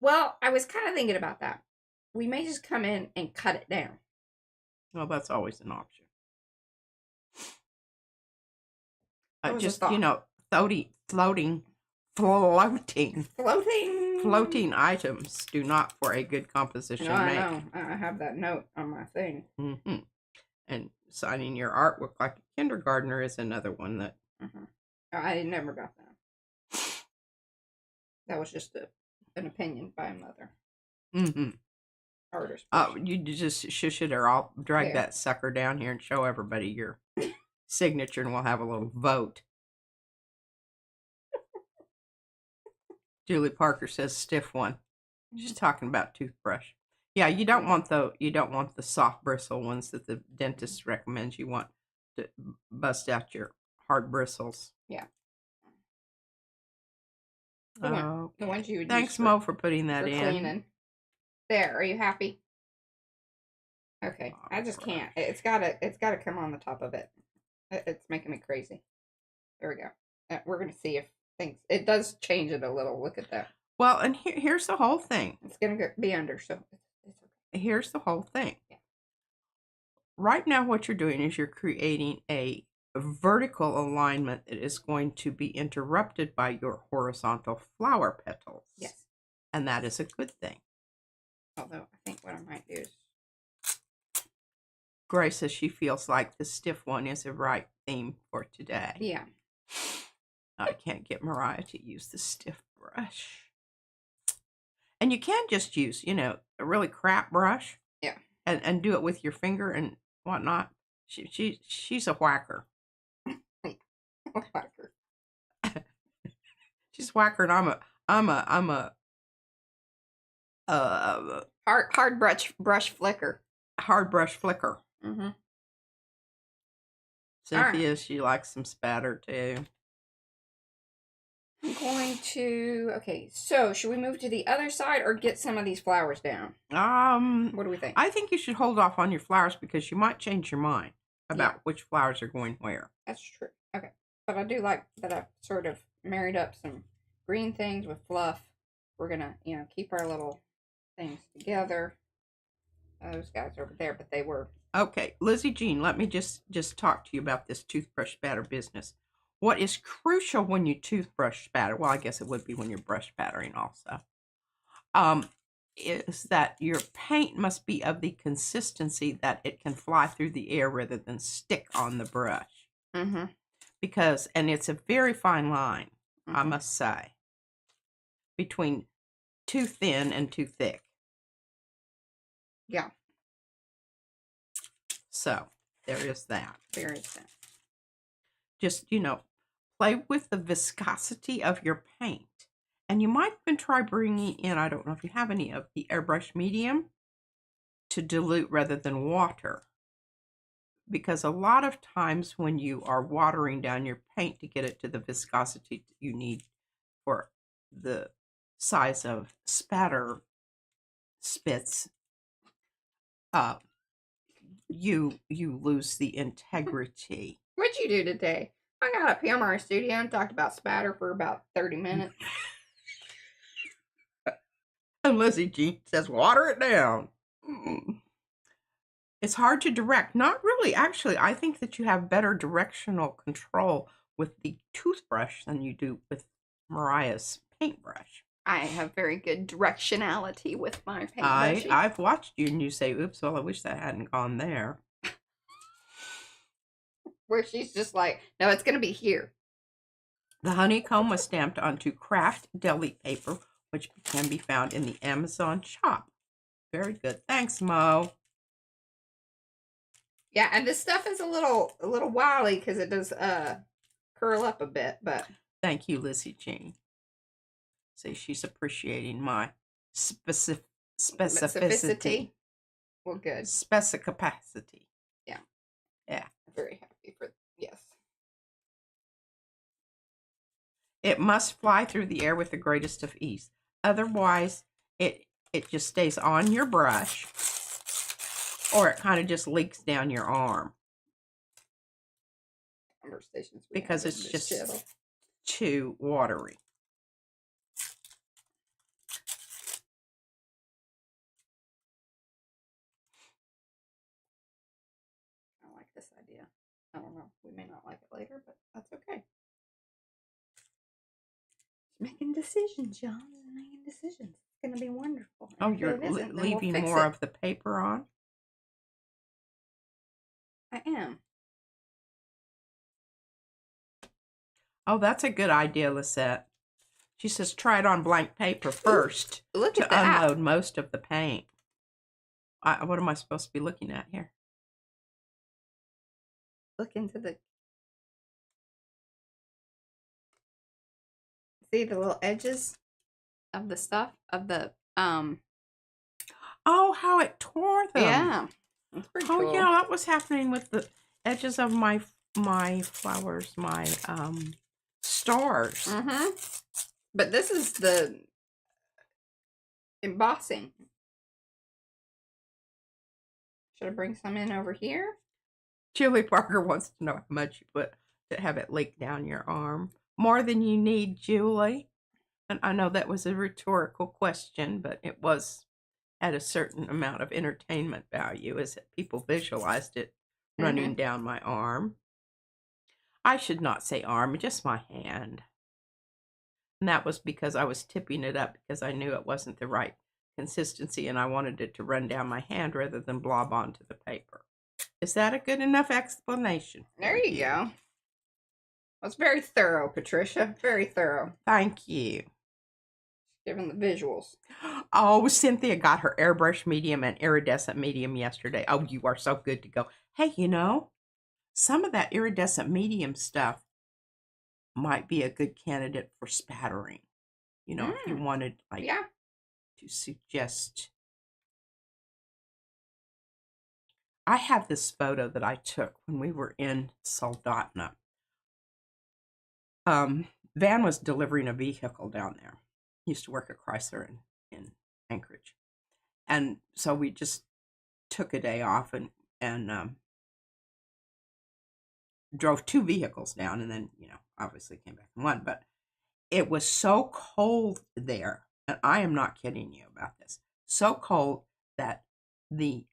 Well, I was kind of thinking about that. We may just come in and cut it down. Well, that's always an option. Just, floating items do not for a good composition no, make. I know. I have that note on my thing. Mm-hmm. And signing your artwork like a kindergartner is another one that... Mm-hmm. I never got that. That was just an opinion by a mother. Mm-hmm. Artist. Oh, you just shush it, or I'll drag that sucker down here and show everybody your signature, and we'll have a little vote. Julie Parker says stiff one. She's talking about toothbrush. Yeah, you don't want the soft bristle ones that the dentist recommends. You want to bust out your hard bristles. Yeah. The ones you would Thanks, Mo, for putting that in. Cleaning. There, are you happy? Okay, I just can't. It's gotta come on the top of it. It's making me crazy. There we go. We're gonna see if things. It does change it a little. Look at that. Well, and here's the whole thing. It's gonna be under, so it's okay. Here's the whole thing. Yeah. Right now, what you're doing is you're creating a vertical alignment that is going to be interrupted by your horizontal flower petals. Yes. And that is a good thing. Although I think what I might do is... Grace says she feels like the stiff one is a right theme for today. Yeah. I can't get Mariah to use the stiff brush. And you can just use, a really crap brush. Yeah. And do it with your finger and whatnot. She's a whacker. Whacker. She's whacker, and I'm a hard brush flicker. Hard brush flicker. Mm-hmm. Cynthia, right. She likes some spatter too. I'm going to... Okay, so should we move to the other side or get some of these flowers down? What do we think? I think you should hold off on your flowers because you might change your mind about which flowers are going where. That's true. Okay, but I do like that I've sort of married up some green things with fluff. We're gonna, keep our little things together. Those guys over there, but they were... Okay, Lizzie Jean, let me just talk to you about this toothbrush spatter business. What is crucial when you toothbrush spatter, well, I guess it would be when you're brush spattering also, is that your paint must be of the consistency that it can fly through the air rather than stick on the brush. Mm-hmm. Because, and it's a very fine line, I must say, between too thin and too thick. Yeah. So, there is that. There is that. Just, play with the viscosity of your paint. And you might even try bringing in, I don't know if you have any of the airbrush medium, to dilute rather than water. Because a lot of times when you are watering down your paint to get it to the viscosity you need for the size of spatter spits, you lose the integrity. What'd you do today? I got up here in our studio and talked about spatter for about 30 minutes. And Lizzie Jean says, water it down. It's hard to direct. Not really, actually. I think that you have better directional control with the toothbrush than you do with Mariah's paintbrush. I have very good directionality with my paintbrush. I've watched you and you say, oops, well, I wish that hadn't gone there. Where she's just like, no, it's going to be here. The honeycomb was stamped onto craft deli paper, which can be found in the Amazon shop. Very good. Thanks, Mo. Yeah, and this stuff is a little wily because it does curl up a bit, but thank you, Lizzie Jean. Say she's appreciating my specificity. Well, good. Specificity. Yeah. Yeah. I'm very happy for yes. It must fly through the air with the greatest of ease. Otherwise, it just stays on your brush, or it kind of just leaks down your arm. Conversations because it's just too watery. I like this idea. I don't know. We may not like it later, but that's okay. Making decisions, John. Making decisions. It's going to be wonderful. Oh, you're leaving more of the paper on? I am. Oh, that's a good idea, Lisette. She says try it on blank paper first. Ooh, look to at that. Unload most of the paint. What am I supposed to be looking at here? Look into the... See the little edges of the stuff? Of the, Oh, how it tore them. Yeah. That's pretty cool. Oh, yeah, that was happening with the edges of my flowers, my stars. Mm-hmm. But this is the embossing. Should I bring some in over here? Julie Parker wants to know how much you put to have it leak down your arm. More than you need, Julie. And I know that was a rhetorical question, but it was at a certain amount of entertainment value as people visualized it running down my arm. I should not say arm, just my hand. And that was because I was tipping it up because I knew it wasn't the right consistency and I wanted it to run down my hand rather than blob onto the paper. Is that a good enough explanation? There you go. That's very thorough, Patricia. Very thorough. Thank you. Given the visuals. Oh, Cynthia got her airbrush medium and iridescent medium yesterday. Oh, you are so good to go. Hey, you know, some of that iridescent medium stuff might be a good candidate for spattering. You know, if you wanted to suggest. I have this photo that I took when we were in Soldotna. Van was delivering a vehicle down there. He used to work at Chrysler in Anchorage. And so we just took a day off and drove 2 vehicles down and then, you know, obviously came back in 1. But it was so cold there, and I am not kidding you about this, so cold that the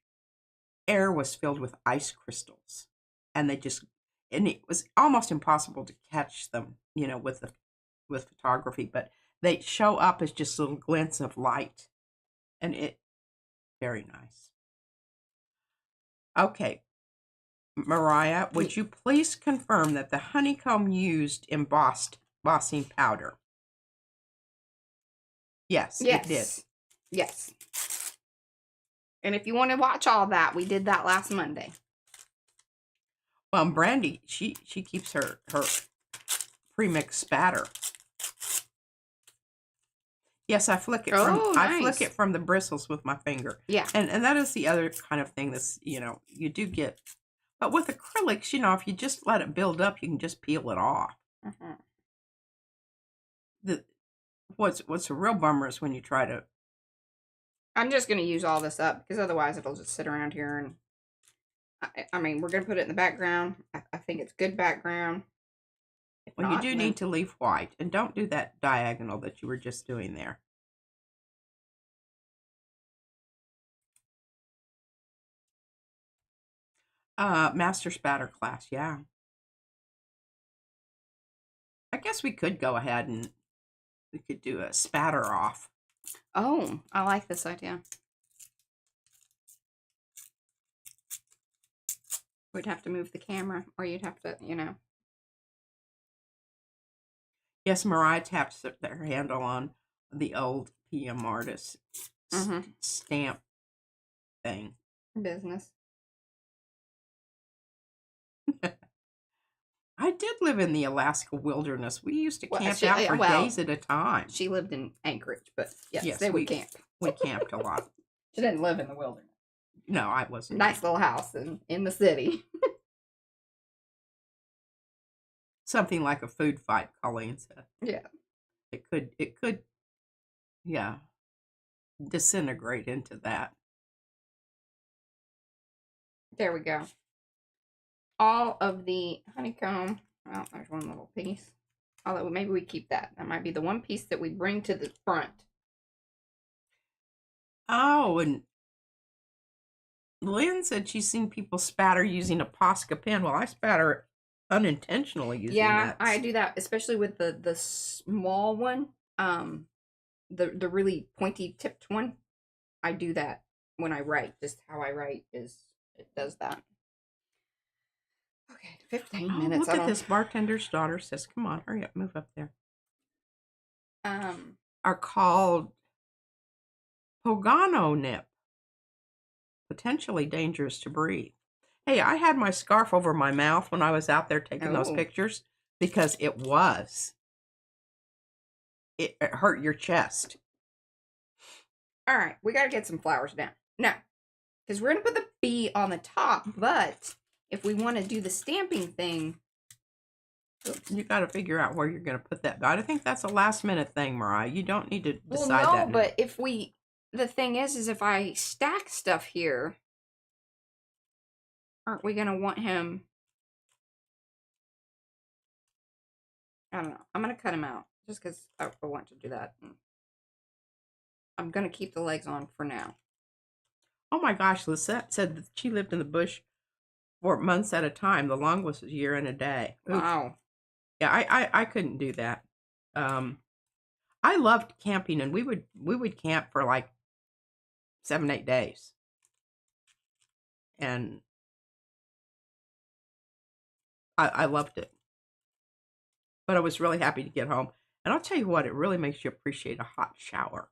air was filled with ice crystals. And it was almost impossible to catch them, you know, with photography, but they show up as just little glints of light. And very nice. Okay. Mariah, would you please confirm that the honeycomb used embossing powder? Yes, it did. Yes. And if you want to watch all that, we did that last Monday. Well, Brandy, she keeps her pre-mixed spatter. Yes, I flick it Oh, I flick nice. it from the bristles with my finger. Yeah. And that is the other kind of thing that's, you do get. But with acrylics, if you just let it build up, you can just peel it off. Mhm. The what's a real bummer is when you try to. I'm just going to use all this up because otherwise it'll just sit around here. And I mean, we're going to put it in the background. I think it's good background. If Well, you not, do then need to leave white, and don't do that diagonal that you were just doing there. Master spatter class, yeah. I guess we could go ahead and we could do a spatter off. Oh, I like this idea. We'd have to move the camera, or you'd have to, Yes, Mariah taps their handle on the old PM artist stamp thing. Business. I did live in the Alaska wilderness. We used to Well, camp out for days at a time. She lived in Anchorage, but yes, they we would camp. We camped a lot. She didn't live in the wilderness. No, I wasn't. Nice little house in the city. Something like a food fight, Colleen said. Yeah. It could, yeah, disintegrate into that. There we go. All of the honeycomb. Oh, there's one little piece. Although maybe we keep that. That might be the one piece that we bring to the front. Oh, and Lynn said she's seen people spatter using a Posca pen. Well, I spatter unintentionally using that. Yeah, I do that, especially with the small one. The really pointy tipped one. I do that when I write. Just how I write is it does that. Okay, 15 minutes. Look at this. Bartender's daughter says, "Come on, hurry up, move up there." Are called Pogano nip. Potentially dangerous to breathe. Hey, I had my scarf over my mouth when I was out there taking those pictures because it hurt your chest. All right, we got to get some flowers down. Now, because we're going to put the bee on the top, but if we want to do the stamping thing... Oops. You got to figure out where you're going to put that. I think that's a last minute thing, Mariah. You don't need to decide that. No, but if we... The thing is if I stack stuff here, aren't we going to want him... I don't know. I'm going to cut him out just because I want to do that. I'm going to keep the legs on for now. Oh my gosh, Lisette said that she lived in the bush for months at a time. The longest was a year and a day. Oof. Wow. Yeah, I couldn't do that. I loved camping, and we would camp for like 7-8 days. And I loved it. But I was really happy to get home. And I'll tell you what, it really makes you appreciate a hot shower.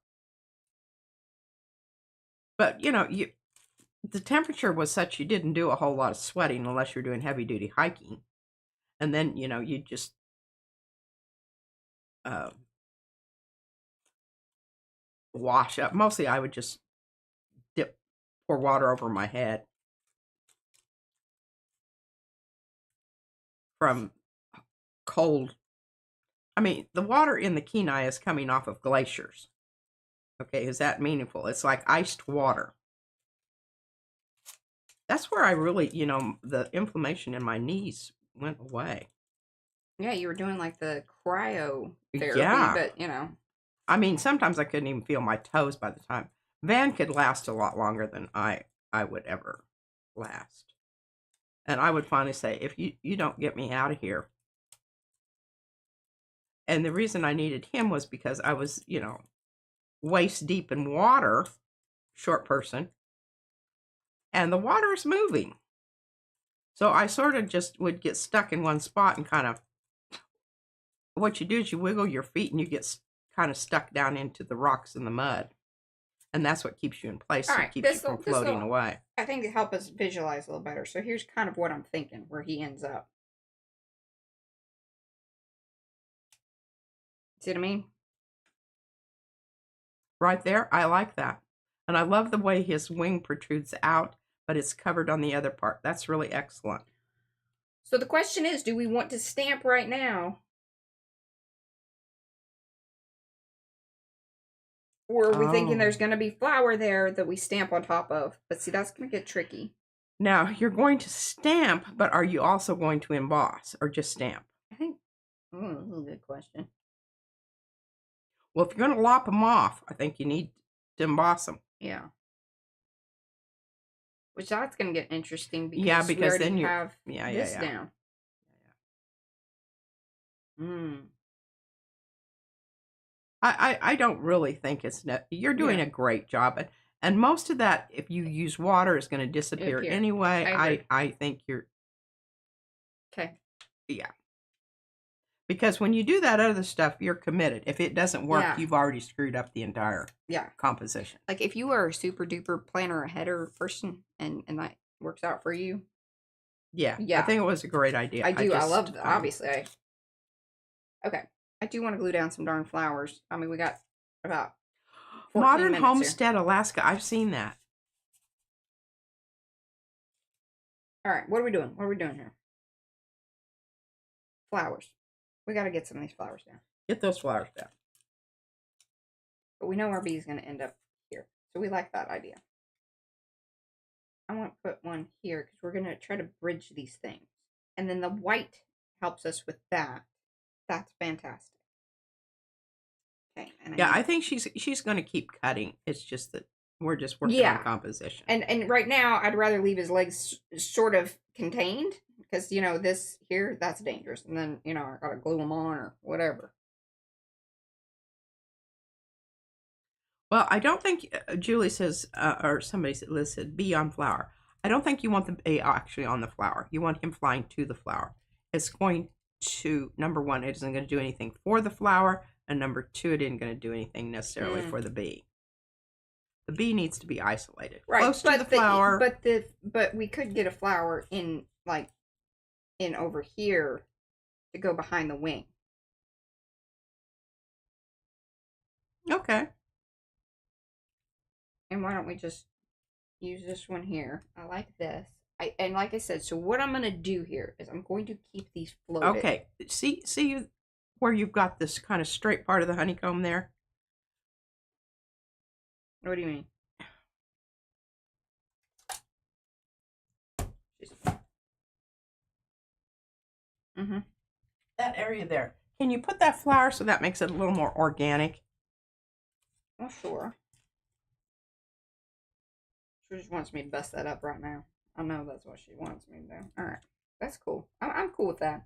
But, the temperature was such you didn't do a whole lot of sweating unless you're doing heavy duty hiking. And then, you just wash up. Mostly I would just pour water over my head from cold. I mean, the water in the Kenai is coming off of glaciers. Okay, is that meaningful? It's like iced water. That's where I really, the inflammation in my knees went away. Yeah, you were doing like the cryotherapy, Yeah. but I mean, sometimes I couldn't even feel my toes by the time. Van could last a lot longer than I would ever last. And I would finally say, if you don't get me out of here. And the reason I needed him was because I was, waist deep in water, short person, and the water is moving. So I sort of just would get stuck in one spot and kind of, what you do is you wiggle your feet and you get kind of stuck down into the rocks and the mud. And that's what keeps you in place. It keeps you from floating away. I think to help us visualize a little better. So here's kind of what I'm thinking, where he ends up. See what I mean? Right there, I like that. And I love the way his wing protrudes out, but it's covered on the other part. That's really excellent. So the question is, do we want to stamp right now? Or are we thinking there's going to be flour there that we stamp on top of? But see, that's going to get tricky. Now, you're going to stamp, but are you also going to emboss or just stamp? I think, that's a good question. Well, if you're going to lop them off, I think you need to emboss them. Yeah. Which that's going to get interesting because, Yeah, because we already then you have this down. I don't really think it's you're doing a great job, and most of that, if you use water, is going to disappear anyway. I think you're okay. Yeah, because when you do that other stuff, you're committed. If it doesn't work, you've already screwed up the entire composition. Like if you are a super duper planner or header person, and that works out for you. Yeah, I think it was a great idea. I do. I love that. Obviously, okay. I do want to glue down some darn flowers. I mean, we got about 14 Modern minutes Homestead, Alaska. I've seen that. All right, what are we doing? What are we doing here? Flowers. We got to get some of these flowers down. Get those flowers down. But we know our bee is going to end up here. So we like that idea. I want to put one here because we're going to try to bridge these things. And then the white helps us with that. That's fantastic. Okay. And I think she's going to keep cutting. It's just that we're just working on composition. And right now, I'd rather leave his legs sort of contained because, you know, this here, that's dangerous. And then, you know, I got to glue them on or whatever. Well, I don't think, Julie says, or somebody said, bee on flower. I don't think you want the bee actually on the flower. You want him flying to the flower. It's going to, number one, it isn't going to do anything for the flower. And number two, it isn't going to do anything necessarily for the bee. The bee needs to be isolated. Right. Close to the flower. But we could get a flower in, like, in over here to go behind the wing. Okay. And why don't we just use this one here? I like this. And like I said, so what I'm going to do here is I'm going to keep these floated. Okay. See where you've got this kind of straight part of the honeycomb there? What do you mean? Mm-hmm. That area there. Can you put that flower so that makes it a little more organic? Oh, sure. She just wants me to bust that up right now. I know that's what she wants me to do. All right. That's cool. I'm cool with that.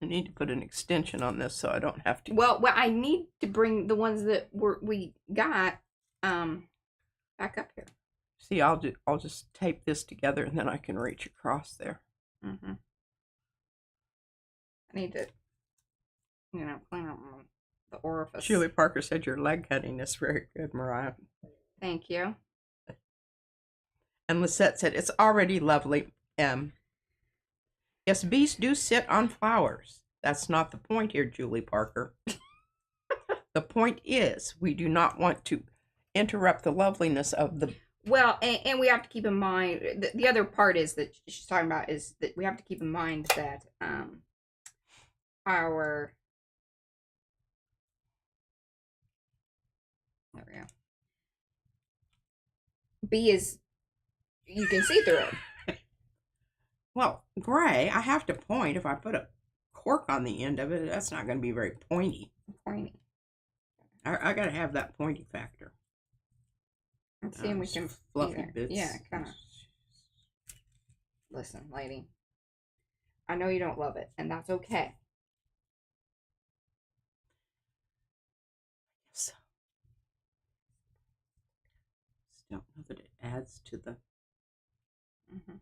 I need to put an extension on this so I don't have to. Well, I need to bring the ones that we got back up here. See, I'll just tape this together and then I can reach across there. Mm-hmm. I need to, you know, clean up the orifice. Julie Parker said your leg cutting is very good, Mariah. Thank you. And Lisette said it's already lovely. Yes, bees do sit on flowers. That's not the point here, Julie Parker. The point is we do not want to interrupt the loveliness of the... Well, and we have to keep in mind, the other part is that she's talking about is that we have to keep in mind that our... There we go. Bee is... You can see through it. Well, gray, I have to point. If I put a cork on the end of it, that's not going to be very pointy. Pointy. I got to have that pointy factor. Let's see if we can... Fluffy bits. Yeah, kind of. Listen, lady. I know you don't love it, and that's okay. So, I don't know that it adds to the... Mm-hmm.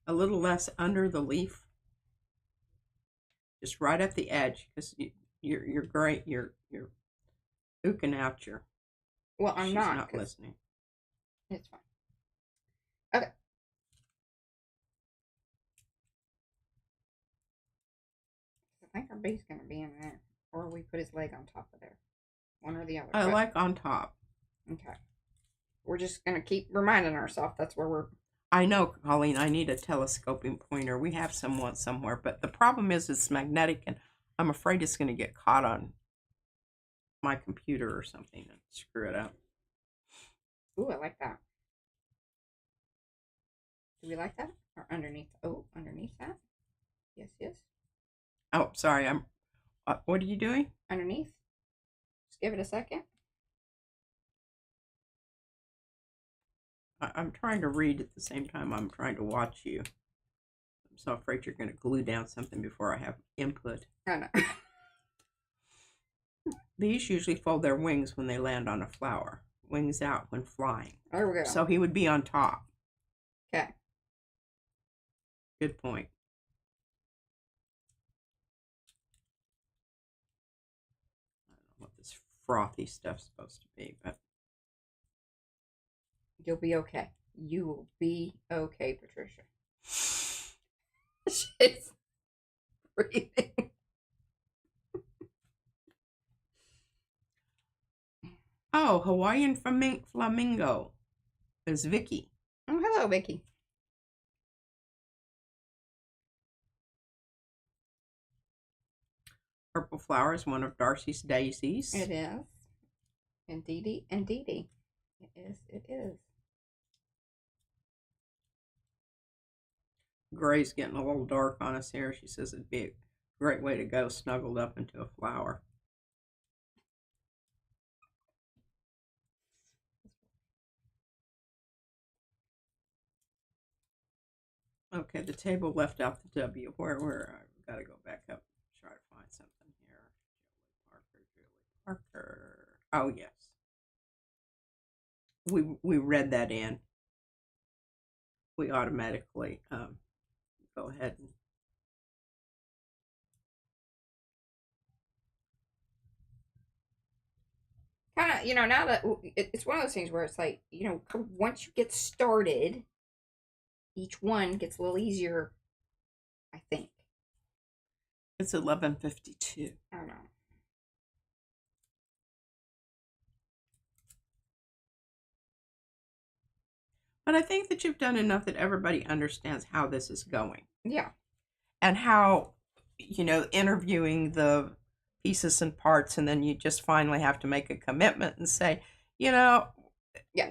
A little less under the leaf. Just right at the edge, because you're great. You're ooking out your. Well, I'm She's not listening. It's fine. Okay. I think our bee's gonna be in there, or we put his leg on top of there. One or the other. I like on top. Okay. We're just gonna keep reminding ourselves that's where we're. I know, Colleen, I need a telescoping pointer. We have someone somewhere, but the problem is it's magnetic, and I'm afraid it's going to get caught on my computer or something and screw it up. Ooh, I like that. Do we like that? Or underneath? Oh, underneath that? Yes, yes. Oh, sorry. What are you doing? Underneath. Just give it a second. I'm trying to read at the same time I'm trying to watch you. I'm so afraid you're going to glue down something before I have input. Oh, no. These usually fold their wings when they land on a flower. Wings out when flying. There we go. So he would be on top. Okay. Good point. I don't know what this frothy stuff's supposed to be, but You'll be okay. You will be okay, Patricia. She's breathing. Oh, Hawaiian flamingo is Vicky. Oh, hello, Vicky. Purple flower is one of Darcy's daisies. It is. Indeedy, indeedy. It is, it is. Gray's getting a little dark on us here. She says it'd be a great way to go snuggled up into a flower. Okay, the table left out the W. Where I've got to go back up and try to find something here. Julie Parker. Oh yes. We read that in. We automatically go ahead and kind of, now that it's one of those things where it's like, once you get started, each one gets a little easier, I think. It's 11:52. I don't know. But I think that you've done enough that everybody understands how this is going. Yeah. And how, interviewing the pieces and parts, and then you just finally have to make a commitment and say, yeah,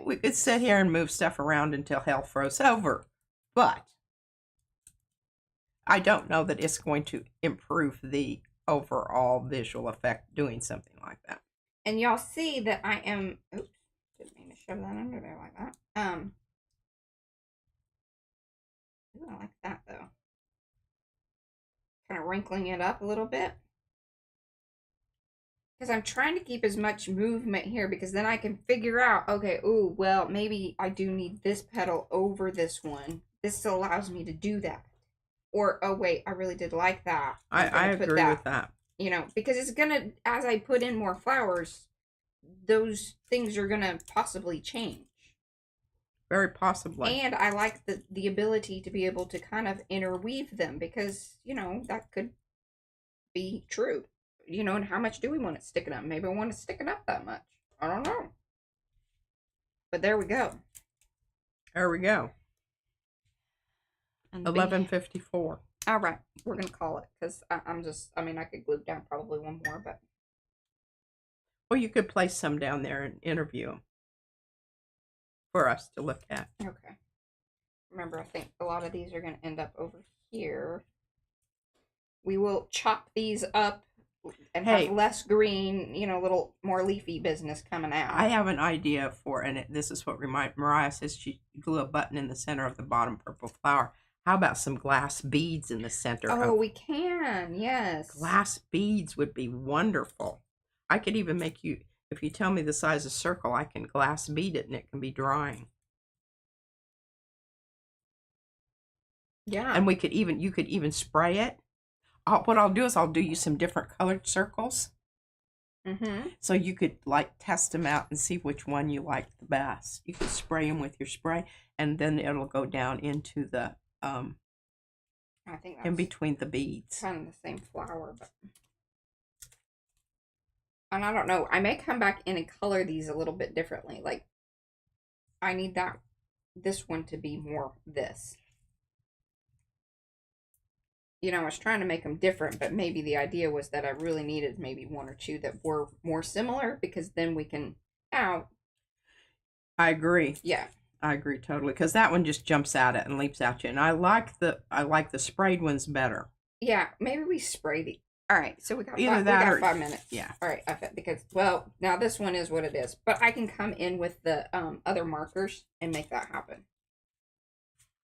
we could sit here and move stuff around until hell froze over. But I don't know that it's going to improve the overall visual effect doing something like that. And y'all see that I am, oops, didn't mean to shove that under there like that. Ooh, I like that though. Kind of wrinkling it up a little bit. Because I'm trying to keep as much movement here, because then I can figure out, okay, ooh, well, maybe I do need this petal over this one. This still allows me to do that. Or, oh, wait, I really did like that. I agree with that. Because it's going to, as I put in more flowers, those things are going to possibly change. Very possibly. And I like the ability to be able to kind of interweave them, because, that could be true. And how much do we want it sticking up? Maybe I want to stick it up that much. I don't know. But there we go. There we go. 11:54. All right. We're going to call it, because I could glue down probably one more, but. Well, you could place some down there and interview them for us to look at. Okay. Remember, I think a lot of these are going to end up over here. We will chop these up and have less green, little more leafy business coming out. I have an idea and this is what Mariah says she glue a button in the center of the bottom purple flower. How about some glass beads in the center? Oh, we can, yes. Glass beads would be wonderful. I could even make you, if you tell me the size of circle, I can glass bead it and it can be drying. Yeah. And you could even spray it. What I'll do is I'll do you some different colored circles. So you could like test them out and see which one you like the best. You could spray them with your spray, and then it'll go down into the I think that's in between the beads. kind of the same flower, but and I don't know. I may come back in and color these a little bit differently. Like I need this one to be more this. You know, I was trying to make them different, but maybe the idea was that I really needed maybe one or two that were more similar, because then we can out. I agree. Yeah. I agree totally, because that one just jumps at it and leaps at you, and I like the sprayed ones better. Yeah, maybe we spray the. All right, so we got Either we that got or 5 minutes. yeah. All right, because well, now this one is what it is, but I can come in with the other markers and make that happen.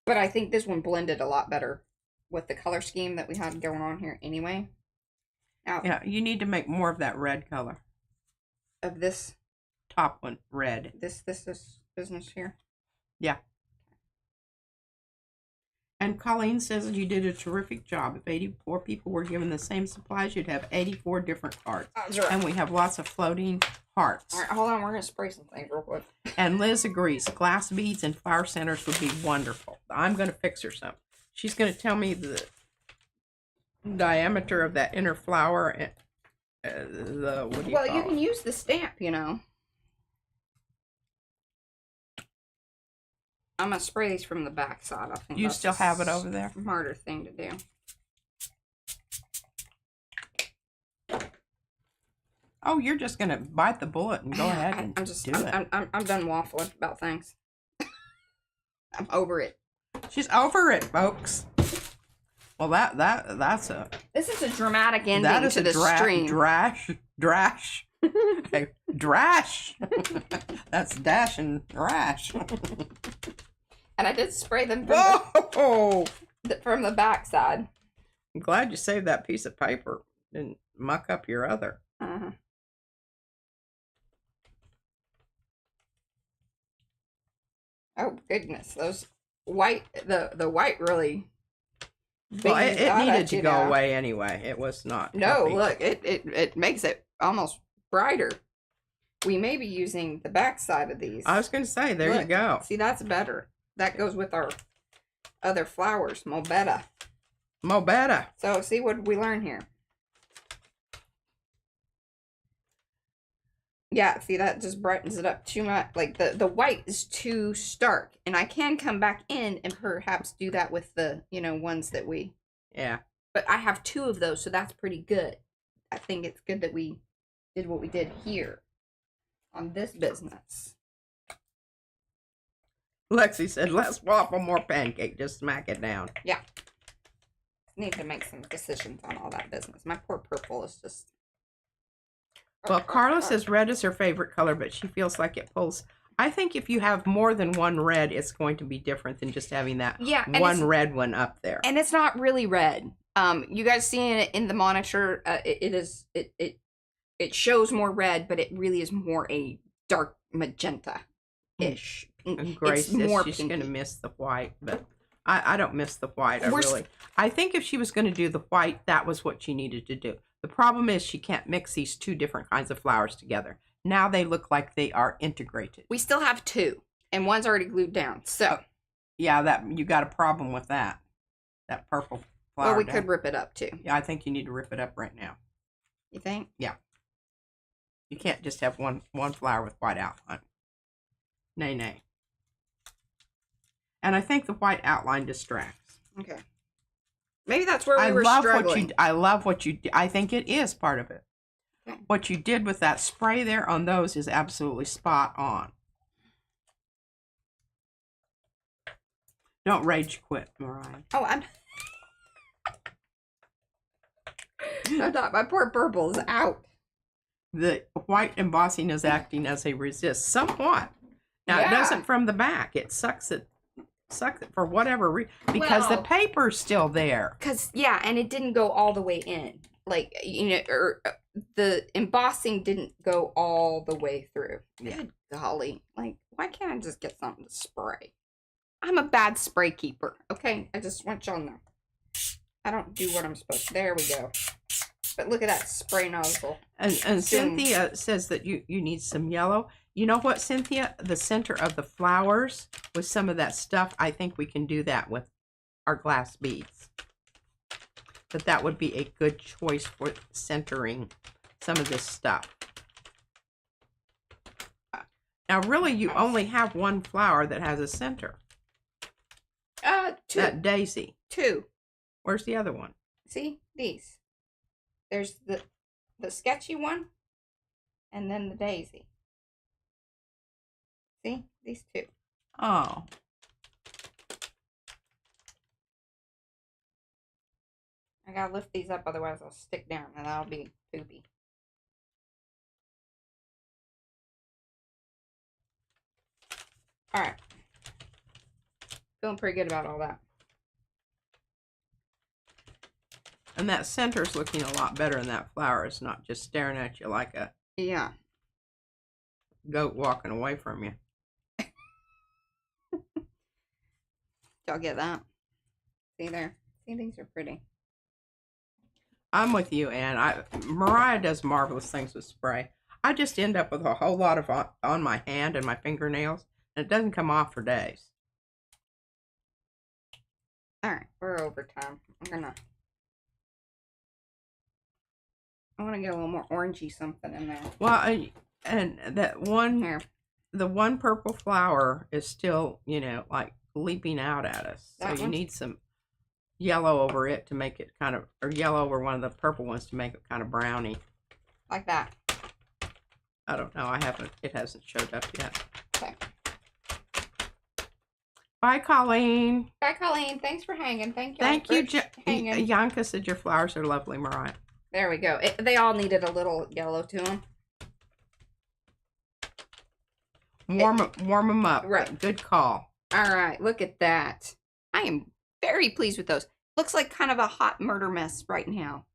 But I think this one blended a lot better with the color scheme that we had going on here anyway. Now, Yeah, you need to make more of that red color. Of this Top one, red. This business here. Yeah. And Colleen says you did a terrific job. If 84 people were given the same supplies, you'd have 84 different cards. That's right. And we have lots of floating hearts. All right, hold on. We're going to spray some things real quick. And Liz agrees. Glass beads and flower centers would be wonderful. I'm going to fix her some. She's going to tell me the diameter of that inner flower and what do you call you can use the stamp, you know. I'm going to spray these from the back side. I think You that's still have it over there? a smarter thing to do. Oh, you're just going to bite the bullet and go ahead and do it. I'm done waffling about things. I'm over it. She's over it, folks. Well, that's a... This is a dramatic ending That is to the stream. Drash. Okay, drash. That's dash and rash. And I did spray them Whoa! from the back side. I'm glad you saved that piece of paper and muck up your other. Uh-huh. Oh goodness, those white the white really. Well, it needed to go away anyway. It was not. No, healthy. look, it makes it almost brighter. We may be using the back side of these. I was going to say, there Look, you go. See, that's better. That goes with our other flowers, mo better. Mo better. So, see what we learn here. Yeah, see, that just brightens it up too much. Like, the white is too stark. And I can come back in and perhaps do that with the, ones that we... Yeah. But I have 2 of those, so that's pretty good. I think it's good that we did what we did here on this business. Lexi said, less waffle, more pancake. Just smack it down. Yeah. Need to make some decisions on all that business. My poor purple is just... Well, Carla says red is her favorite color, but she feels like it pulls. I think if you have more than one red, it's going to be different than just having that one red one up there. And it's not really red. You guys seeing it in the monitor, it shows more red, but it really is more a dark magenta-ish. And Grace says she's going to miss the white, but I don't miss the white. I think if she was going to do the white, that was what she needed to do. The problem is she can't mix these 2 different kinds of flowers together. Now they look like they are integrated. We still have 2, and one's already glued down. So, yeah, you got a problem with that. That purple flower. Well, we could rip it up too. Yeah, I think you need to rip it up right now. You think? Yeah. You can't just have one flower with white outline. Nay. And I think the white outline distracts. Okay. Maybe that's where we were struggling. I love what you did. I think it is part of it. Okay. What you did with that spray there on those is absolutely spot on. Don't rage quit, Mariah. Oh, I'm not. My poor purple is out. The white embossing is acting as a resist somewhat. Now, It doesn't from the back. It sucks it for whatever reason, because the paper's still there. And it didn't go all the way in. Like, or the embossing didn't go all the way through. Yeah. Good golly. Like, why can't I just get something to spray? I'm a bad spray keeper. Okay, I just want y'all to know. I don't do what I'm supposed to. There we go. But look at that spray nozzle. And Cynthia says that you need some yellow. You know what, Cynthia? The center of the flowers with some of that stuff, I think we can do that with our glass beads. That would be a good choice for centering some of this stuff. Now, really, you only have one flower that has a center. Two. That daisy. Two. Where's the other one? See? These. There's the sketchy one, and then the daisy. See? These two. Oh. I gotta lift these up, otherwise I'll stick down, and that'll be poopy. Alright. Feeling pretty good about all that. And that center's looking a lot better, and that flower is not just staring at you like a goat walking away from you. Y'all get that? See there? See, these are pretty. I'm with you, Ann. Mariah does marvelous things with spray. I just end up with a whole lot of on my hand and my fingernails, and it doesn't come off for days. All right, we're over time. I want to get a little more orangey something in there. Well, and that one Here. The one purple flower is still, like leaping out at us. So you need some yellow over it to make it kind of, or yellow over one of the purple ones to make it kind of browny. Like that. I don't know. It hasn't showed up yet. Okay. Bye, Colleen. Bye, Colleen. Thanks for hanging. Thank you. Thank you. Hanging. Yanka said your flowers are lovely, Mariah. There we go. They all needed a little yellow to them. Warm them up. Right. Good call. All right. Look at that. I am very pleased with those. Looks like kind of a hot murder mess right now.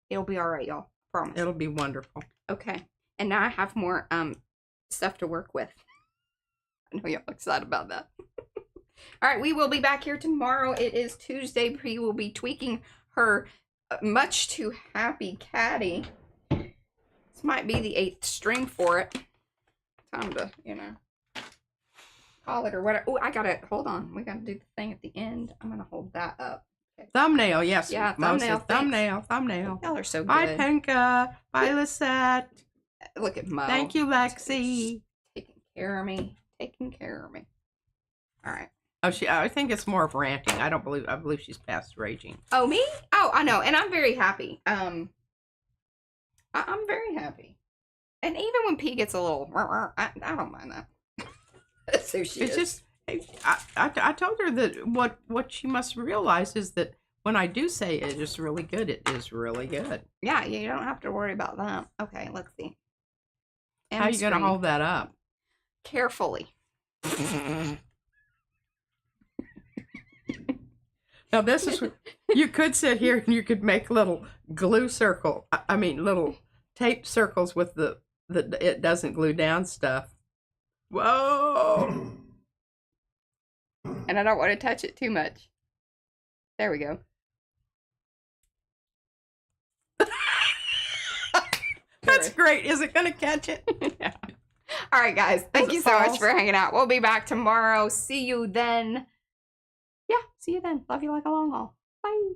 It'll be all right, y'all. Promise. It'll be wonderful. Okay. And now I have more stuff to work with. I know y'all excited about that. All right. We will be back here tomorrow. It is Tuesday. Bree will be tweaking her much too happy caddy. This might be the 8th string for it. Time to, call it or whatever. Oh, I gotta, hold on. We gotta do the thing at the end. I'm gonna hold that up. Okay. Thumbnail, yes. Yeah, thumbnail. Thumbnail. Y'all are so good. Bye, Pinka. Bye, Lisette. Look at Mo. Thank you, Lexi. Taking care of me. Taking care of me. All right. Oh, I think it's more of ranting. I believe she's past raging. Oh, me? Oh, I know. And I'm very happy. I'm very happy. And even when P gets a little, I don't mind that. That's who she is. Just, I told her that what she must realize is that when I do say it is really good, it is really good. Yeah, you don't have to worry about that. Okay, let's see. How are you going to hold that up? Carefully. Now this is, you could sit here and you could make little glue circle. Little tape circles with the it doesn't glue down stuff. Whoa! And I don't want to touch it too much. There we go. That's great. Is it going to catch it? Yeah. All right, guys. Thank you so much for hanging out. We'll be back tomorrow. See you then. Yeah, see you then. Love you like a long haul. Bye.